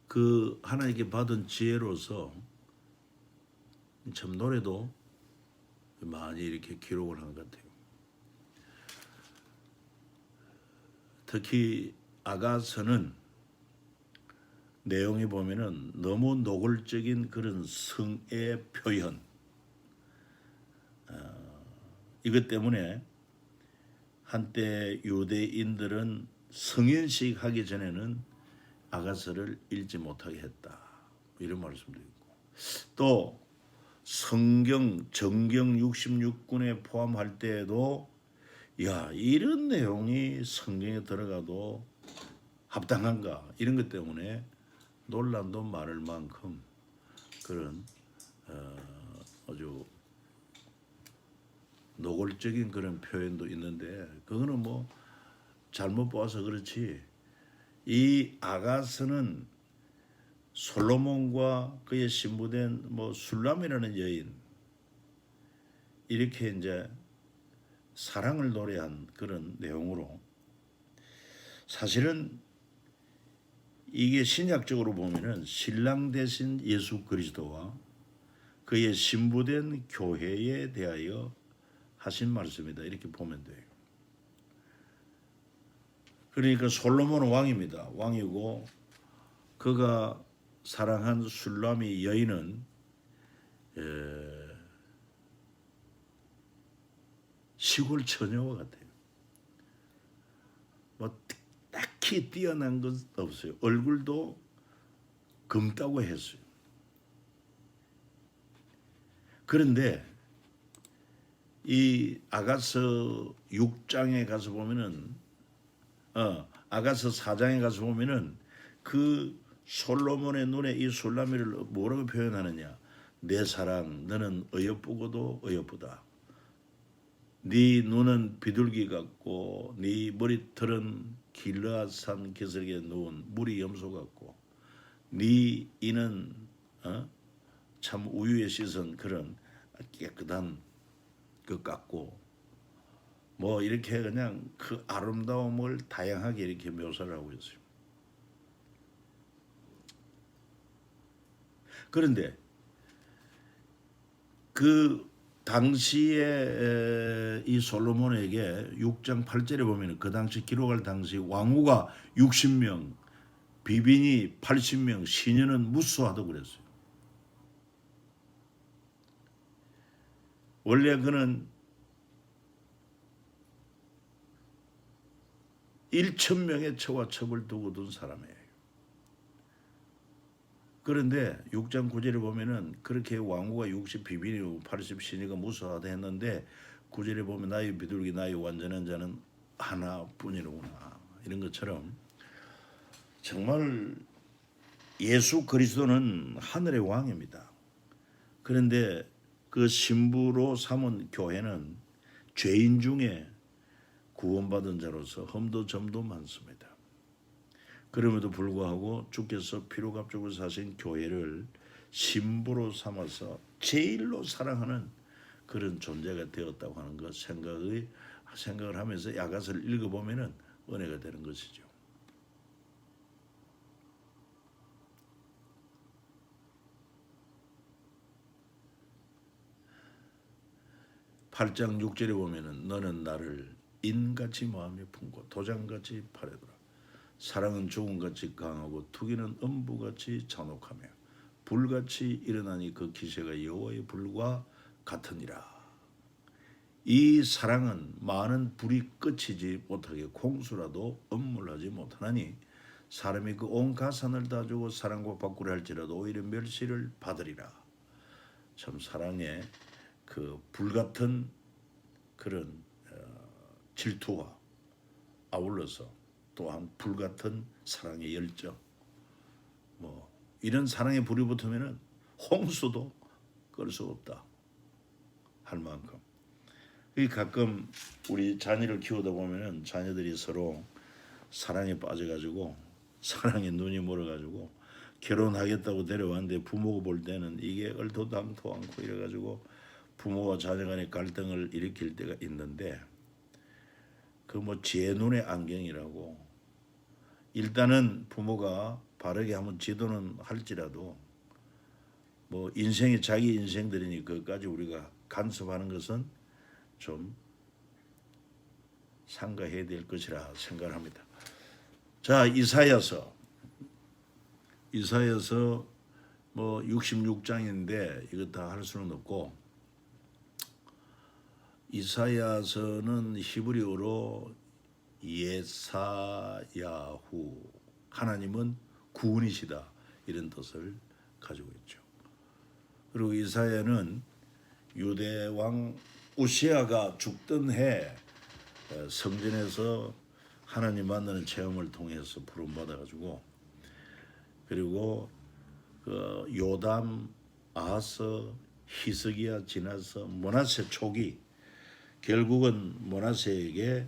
그 하나님께 받은 지혜로서 참 노래도 많이 이렇게 기록을 한 것 같아요. 특히 아가서는 내용이 보면은 너무 노골적인 그런 성의 표현 이것 때문에 한때 유대인들은 성인식 하기 전에는 아가서를 읽지 못하게 했다. 이런 말씀도 있고 또 정경 66권에 포함할 때에도 야 이런 내용이 성경에 들어가도 합당한가 이런 것 때문에 논란도 많을 만큼 그런 아주 노골적인 그런 표현도 있는데 그거는 뭐 잘못 보아서 그렇지 이 아가스는 솔로몬과 그의 신부된 뭐 술람이라는 여인 이렇게 이제 사랑을 노래한 그런 내용으로 사실은 이게 신약적으로 보면은 신랑 대신 예수 그리스도와 그의 신부된 교회에 대하여 하신 말씀이다 이렇게 보면 돼요. 그러니까 솔로몬은 왕입니다. 왕이고 그가 사랑한 술람이 여인은 시골 처녀와 같아요. 뭐 딱히 뛰어난 건 없어요. 얼굴도 검다고 했어요. 그런데 이 아가서 6장에 가서 보면은 아가서 4장에 가서 보면은 그 솔로몬의 눈에 이 술라미를 뭐라고 표현하느냐? 내 사랑, 너는 어여쁘고도 어여쁘다. 네 눈은 비둘기 같고 네 머리털은 길르앗산 기슭에 누운 무리 염소 같고 네 이는 참 우유에 씻은 그런 깨끗한 것 같고 뭐 이렇게 그냥 그 아름다움을 다양하게 이렇게 묘사를 하고 있어요. 그런데 그 당시에 이 솔로몬에게 6장 8절에 보면 그 당시 기록할 당시 왕후가 60명, 비빈이 80명, 시녀는 무수하다고 그랬어요. 원래 그는 1,000명의 처와 첩을 두고 둔 사람이에요. 그런데 6장 9절에 보면은 그렇게 왕후가 60 비빈이고 80 신이가 무수하다 했는데 9절에 보면 나의 비둘기 나의 완전한 자는 하나뿐이로구나 이런 것처럼 정말 예수 그리스도는 하늘의 왕입니다. 그런데 그 신부로 삼은 교회는 죄인 중에 구원받은 자로서 흠도 점도 많습니다. 그럼에도 불구하고 주께서 피로값주고 사신 교회를 신부로 삼아서 제일로 사랑하는 그런 존재가 되었다고 하는 것 생각을 하면서 야가서를 읽어보면은 은혜가 되는 것이죠. (8장 6절에) 보면은 너는 나를 인같이 마음에 품고 도장같이 바래더라. 사랑은 조금같이 강하고 투기는 음부같이 잔혹하며 불같이 일어나니 그 기세가 여호와의 불과 같으니라. 이 사랑은 많은 불이 꺼치지 못하게 공수라도 엄물하지 못하나니 사람이 그 온 가산을 다 주고 사랑과 바꾸려 할지라도 오히려 멸시를 받으리라. 참 사랑의 그 불같은 그런 질투와 아울러서 또한 불같은 사랑의 열정 뭐 이런 사랑의 불이 붙으면은 홍수도 끌 수 없다 할 만큼 가끔 우리 자녀를 키우다 보면은 자녀들이 서로 사랑에 빠져가지고 사랑에 눈이 멀어가지고 결혼하겠다고 데려왔는데 부모가 볼 때는 이게 얼토당토 않고 이래가지고 부모와 자녀 간의 갈등을 일으킬 때가 있는데 그 뭐 제 눈의 안경이라고 일단은 부모가 바르게 한번 지도는 할지라도 뭐 인생이 자기 인생들이니 그것까지 우리가 간섭하는 것은 좀 삼가해야 될 것이라 생각합니다. 자, 이사야서 뭐 66장인데 이거 다 할 수는 없고 이사야서는 히브리어로 예사야후 하나님은 구원이시다 이런 뜻을 가지고 있죠. 그리고 이사야는 유대 왕 우시아가 죽던 해 성전에서 하나님 만나는 체험을 통해서 부름받아가지고 그리고 그 요담, 아하스, 히스기야 지나서 므낫세 초기 결국은 므낫세에게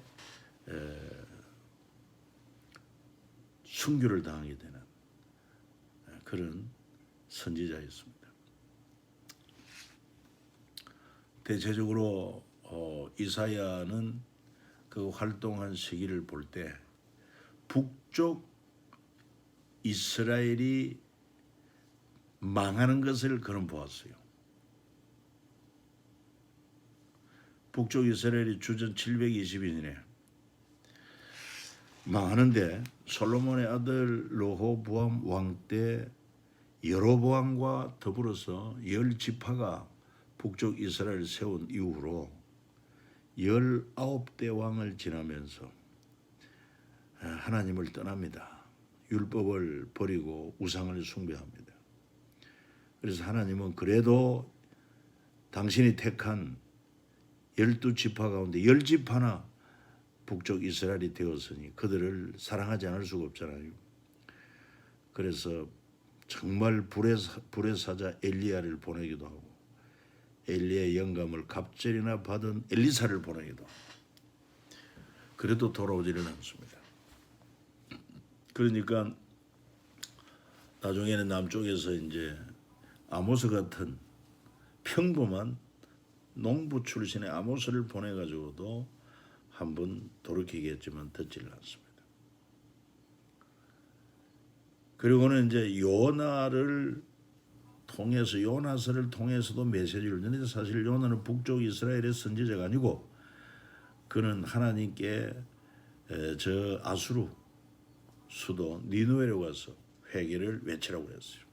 순교를 당하게 되는 그런 선지자였습니다. 대체적으로 이사야는 그 활동한 시기를 볼 때 북쪽 이스라엘이 망하는 것을 그는 보았어요. 북쪽 이스라엘이 주전 720년에 망하는데 솔로몬의 아들 르호보암 왕 때 여로보암과 더불어서 10지파가 북쪽 이스라엘을 세운 이후로 19대 왕을 지나면서 하나님을 떠납니다. 율법을 버리고 우상을 숭배합니다. 그래서 하나님은 그래도 당신이 택한 12지파 가운데 10지파나 북쪽 이스라엘이 되었으니 그들을 사랑하지 않을 수가 없잖아요. 그래서 정말 불의 사자 엘리야를 보내기도 하고 엘리야의 영감을 갑절이나 받은 엘리사를 보내기도 하고 그래도 돌아오지는 않습니다. 그러니까 나중에는 남쪽에서 이제 아모스 같은 평범한 농부 출신의 아모스를 보내가지고도 한번 돌이키겠지만 듣지를 않습니다. 그리고는 이제 요나를 통해서 요나서를 통해서도 메시지를 주는데 사실 요나는 북쪽 이스라엘의 선지자가 아니고 그는 하나님께 저 아수르 수도 니느웨로 가서 회개를 외치라고 했어요.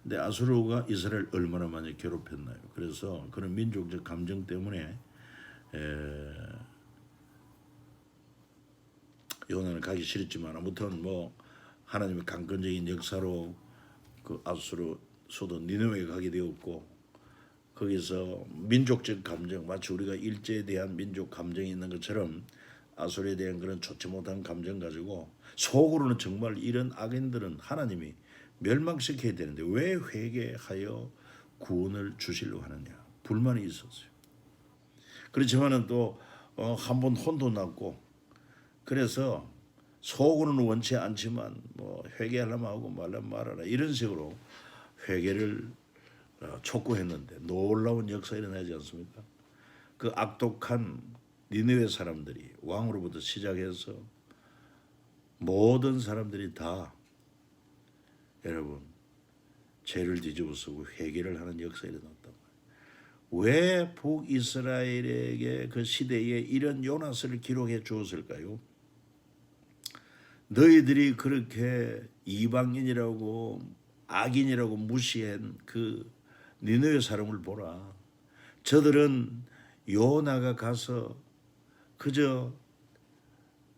근데 아수르가 이스라엘 얼마나 많이 괴롭혔나요? 그래서 그런 민족적 감정 때문에 요나는 가기 싫었지만 아무튼 뭐 하나님의 강권적인 역사로 그 아수르 수도 니느웨에 가게 되었고 거기서 민족적 감정 마치 우리가 일제에 대한 민족 감정이 있는 것처럼 아수르에 대한 그런 좋지 못한 감정 가지고 속으로는 정말 이런 악인들은 하나님이 멸망시켜야 되는데 왜 회개하여 구원을 주시려고 하느냐 불만이 있었어요. 그렇지만은 또 한 번 혼도 났고 그래서 속으로는 원치 않지만 뭐 회개하려면 하고 말라면 말아라 이런 식으로 회개를 촉구했는데 놀라운 역사 일어나지 않습니까? 그 악독한 니느웨 사람들이 왕으로부터 시작해서 모든 사람들이 다 여러분 죄를 뒤집어쓰고 회개를 하는 역사가 일어났단 말이에요. 왜 북이스라엘에게 그 시대에 이런 요나서를 기록해 주었을까요? 너희들이 그렇게 이방인이라고 악인이라고 무시한 그 니느웨 사람을 보라. 저들은 요나가 가서 그저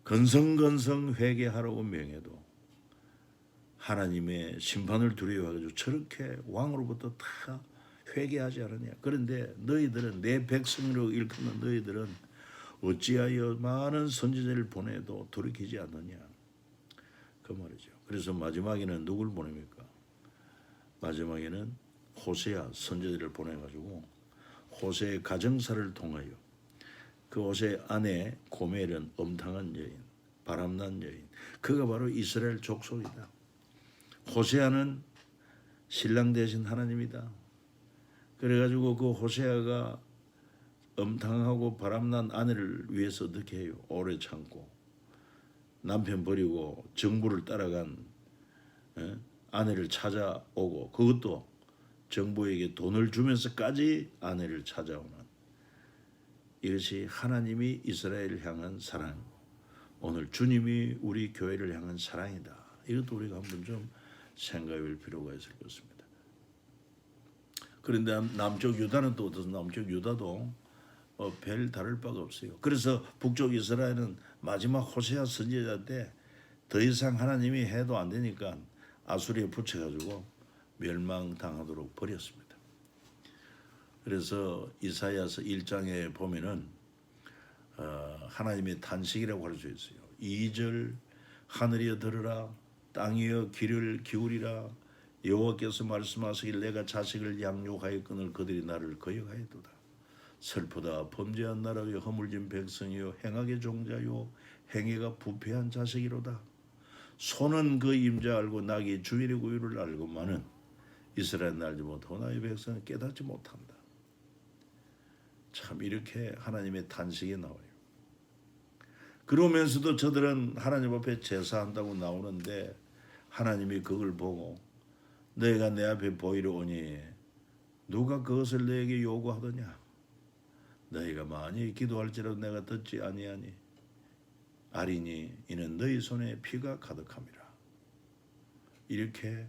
건성건성 회개하라고 명해도 하나님의 심판을 두려워가지고 저렇게 왕으로부터 다 회개하지 않느냐. 그런데 너희들은 내 백성으로 일컫는 너희들은 어찌하여 많은 선지자를 보내도 돌이키지 않느냐. 그 말이죠. 그래서 마지막에는 누굴 보냅니까? 마지막에는 호세아 선지자를 보내가지고 호세의 가정사를 통하여 그 호세 아내 고멜은 엄탕한 여인, 바람난 여인, 그가 바로 이스라엘 족속이다. 호세아는 신랑 대신 하나님이다. 그래가지고 그 호세아가 엄탕하고 바람난 아내를 위해서 어떻게 해요? 오래 참고 남편 버리고 정부를 따라간 아내를 찾아오고 그것도 정부에게 돈을 주면서까지 아내를 찾아오는 이것이 하나님이 이스라엘을 향한 사랑, 오늘 주님이 우리 교회를 향한 사랑이다. 이것도 우리가 한번 좀 생각해 볼 필요가 있을 것입니다. 그런데 남쪽 유다는 또 어떤 남쪽 유다도 별 다를 바가 없어요. 그래서 북쪽 이스라엘은 마지막 호세아 선지자 때 더 이상 하나님이 해도 안 되니까 아수리에 붙여가지고 멸망당하도록 버렸습니다. 그래서 이사야서 1장에 보면은 하나님의 탄식이라고 할 수 있어요. 2절 하늘이여 들으라 땅이여 귀를 기울이라. 여호와께서 말씀하시길 내가 자식을 양육하여 끊을 그들이 나를 거역하였도다. 슬프다. 범죄한 나라여 허물진 백성이여 행악의 종자요 행위가 부패한 자식이로다. 소는 그 임자 알고 낙이 주일의 구유를 알고만은 이스라엘 알지 못하고 나의 백성은 깨닫지 못한다. 참 이렇게 하나님의 탄식이 나와요. 그러면서도 저들은 하나님 앞에 제사한다고 나오는데 하나님이 그걸 보고 너희가 내 앞에 보이러 오니 누가 그것을 너에게 요구하더냐. 너희가 많이 기도할지라도 내가 듣지 아니하니 아리니 이는 너희 손에 피가 가득함이라. 이렇게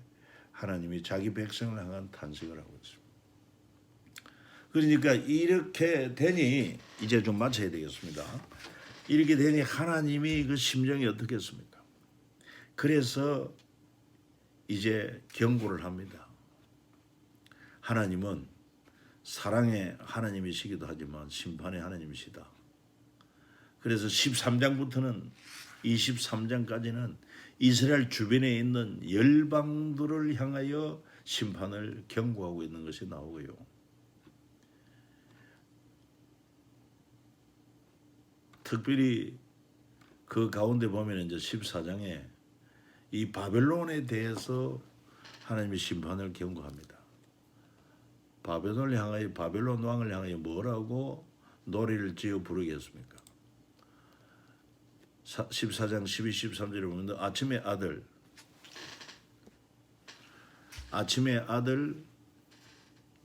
하나님이 자기 백성을 향한 탄식을 하고 있습니다. 그러니까 이렇게 되니 이제 좀 마쳐야 되겠습니다. 이렇게 되니 하나님이 그 심정이 어떻겠습니까? 그래서 이제 경고를 합니다. 하나님은 사랑의 하나님이시기도 하지만 심판의 하나님이시다. 그래서 13장부터는 23장까지는 이스라엘 주변에 있는 열방들을 향하여 심판을 경고하고 있는 것이 나오고요. 특별히 그 가운데 보면 이제 14장에 이 바벨론에 대해서 하나님의 심판을 경고합니다. 바벨론을 향하여 바벨론 왕을 향하여 뭐라고 노래를 지어 부르겠습니까? 14장 12, 13절에 보면 아침의 아들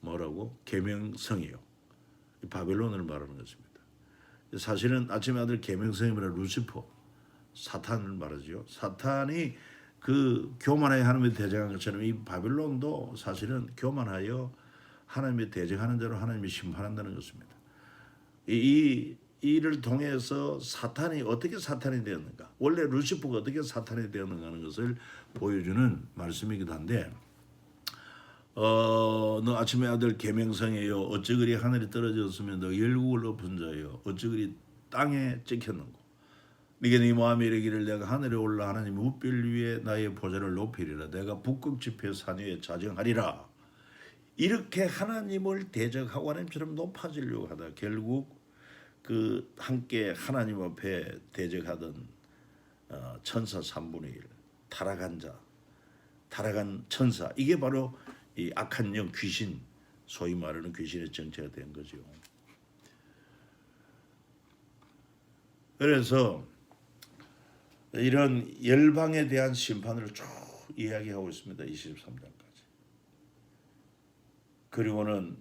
뭐라고? 계명성이요. 바벨론을 말하는 것입니다. 사실은 아침의 아들 계명성이라 루시퍼 사탄을 말하죠. 사탄이 그 교만하여 하나님의 대적한 것처럼 이 바벨론도 사실은 교만하여 하나님의 대적하는 자로 하나님이 심판한다는 것입니다. 이 이를 통해서 사탄이 어떻게 사탄이 되었는가, 원래 루시퍼가 어떻게 사탄이 되었는가 하는 것을 보여주는 말씀이기도 한데 너 아침의 아들 계명성이여 어찌 그리 하늘에 떨어졌으면 너 열국을 엎은 자여 어찌 그리 땅에 찍혔는고 네게 네 마음에 이르기를 내가 하늘에 올라 하나님 우빌 위에 나의 보좌를 높이리라 내가 북극 지폐 산 위에 자정하리라. 이렇게 하나님을 대적하고 하나님처럼 높아지려고 하다 결국 그 함께 하나님 앞에 대적하던 천사 3분의 1 타락한 자, 타락한 천사, 이게 바로 이 악한 영 귀신, 소위 말하는 귀신의 정체가 된 거죠. 그래서 이런 열방에 대한 심판을 쭉 이야기하고 있습니다. 23장까지. 그리고는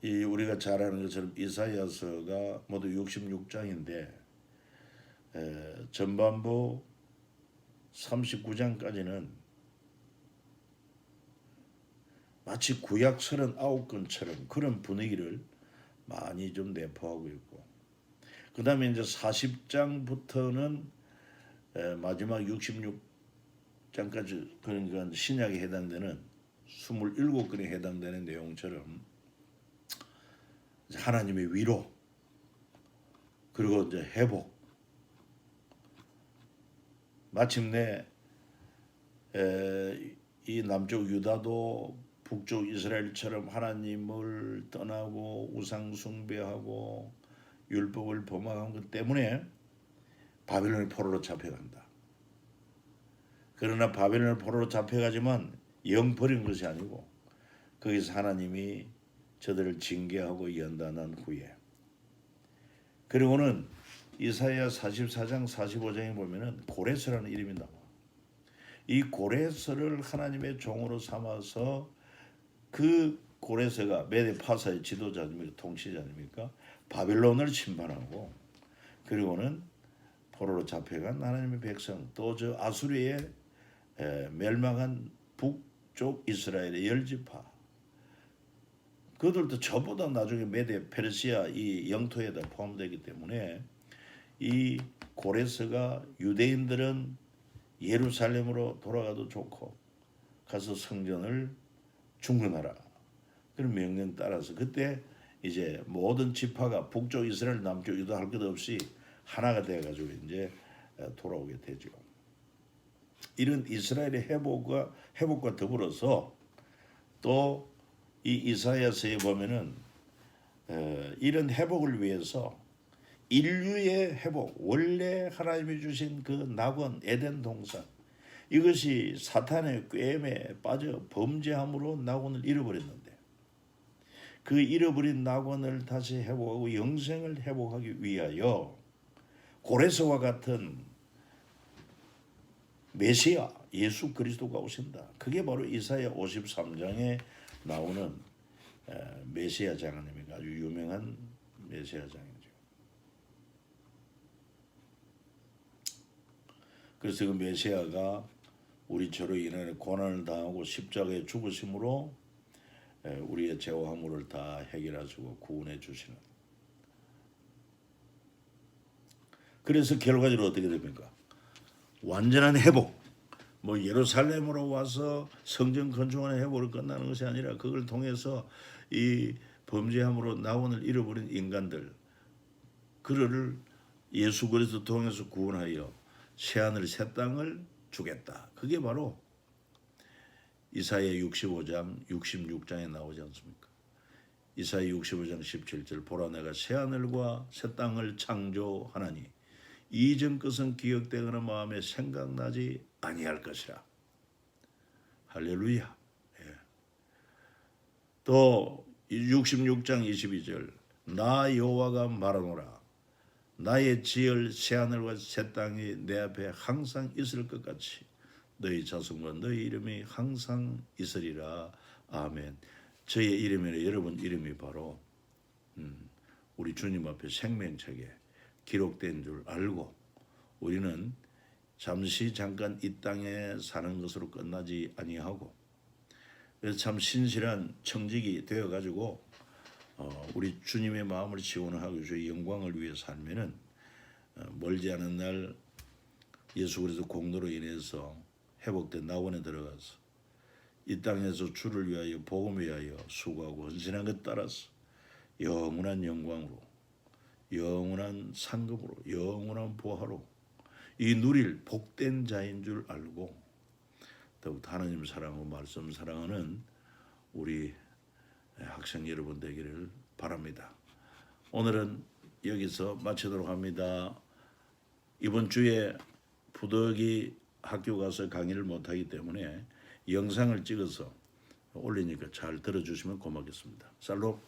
이 우리가 잘 아는 것처럼 이사야서가 모두 66장인데 전반부 39장까지는 마치 구약 39권처럼 그런 분위기를 많이 좀 내포하고 있고, 그 다음에 이제 40장부터는 마지막 66장까지 그러니까 신약에 해당되는 27권에 해당되는 내용처럼 하나님의 위로, 그리고 이제 회복, 마침내 이 남쪽 유다도 북쪽 이스라엘처럼 하나님을 떠나고 우상 숭배하고 율법을 범한 것 때문에 바벨론의 포로로 잡혀간다. 그러나 바벨론의 포로로 잡혀가지만 영 버린 것이 아니고 거기서 하나님이 저들을 징계하고 연단한 후에, 그리고는 이사야 44장 45장에 보면은 고레스라는 이름이 나와. 이 고레스를 하나님의 종으로 삼아서 그 고레스가 메대 파사의 지도자 아닙니까? 통치자 아닙니까? 바벨론을 심판하고 그리고는 포로로 잡혀간 하나님의 백성, 또 저 아수르의 멸망한 북쪽 이스라엘의 열지파, 그들도 저보다 나중에 메대 페르시아 이 영토에다 포함되기 때문에 이 고레스가 유대인들은 예루살렘으로 돌아가도 좋고 가서 성전을 중건하라 그런 명령 따라서 그때 이제 모든 지파가 북쪽 이스라엘 남쪽 유다 할 것 없이 하나가 되어가지고 이제 돌아오게 되죠. 이런 이스라엘의 회복과 더불어서 또 이 이사야서에 보면은 이런 회복을 위해서 인류의 회복, 원래 하나님이 주신 그 낙원 에덴 동산, 이것이 사탄의 꾀임에 빠져 범죄함으로 낙원을 잃어버렸는데 그 잃어버린 낙원을 다시 회복하고 영생을 회복하기 위하여 고레스와 같은 메시아 예수 그리스도가 오신다. 그게 바로 이사야 53장에 나오는 메시아 장하님이 아주 유명한 메시아 장이죠. 그래서 그 메시아가 우리 죄로 인해 고난을 당하고 십자가에 죽으심으로 우리의 죄와 허물을 다 해결하시고 구원해 주시는. 그래서 결과적으로 어떻게 됩니까? 완전한 회복. 뭐 예루살렘으로 와서 성전 건축하는 회복을 끝나는 것이 아니라 그걸 통해서 이 범죄함으로 낙원을 잃어버린 인간들, 그를 예수 그리스도 통해서 구원하여 새하늘 새 땅을 주겠다. 그게 바로 이사야 65장 66장에 나오지 않습니까? 이사야 65장 17절 보라 내가 새하늘과 새 땅을 창조하나니 이전 것은 기억되거나 마음에 생각나지 아니할 것이라. 할렐루야. 예. 또 66장 22절 나 여호와가 말하노라 나의 지을 새하늘과 새 땅이 내 앞에 항상 있을 것 같이 너희 자손과 너희 이름이 항상 있으리라. 아멘. 저의 이름이나 여러분 이름이 바로 우리 주님 앞에 생명책에 기록된 줄 알고 우리는 잠시 잠깐 이 땅에 사는 것으로 끝나지 아니하고 그래서 참 신실한 청직이 되어가지고 우리 주님의 마음을 지원하고 주의 영광을 위해 살면은 멀지 않은 날 예수 그리스도 공로로 인해서 회복된 낙원에 들어가서 이 땅에서 주를 위하여 복음을 위하여 수고하고 헌신한 것 따라서 영원한 영광으로 영원한 상급으로 영원한 보화로 이 누릴 복된 자인 줄 알고 더욱 하나님 사랑하고 말씀 사랑하는 우리 학생 여러분 되기를 바랍니다. 오늘은 여기서 마치도록 합니다. 이번 주에 부덕이 학교 가서 강의를 못하기 때문에 영상을 찍어서 올리니까 잘 들어주시면 고맙겠습니다. 살로.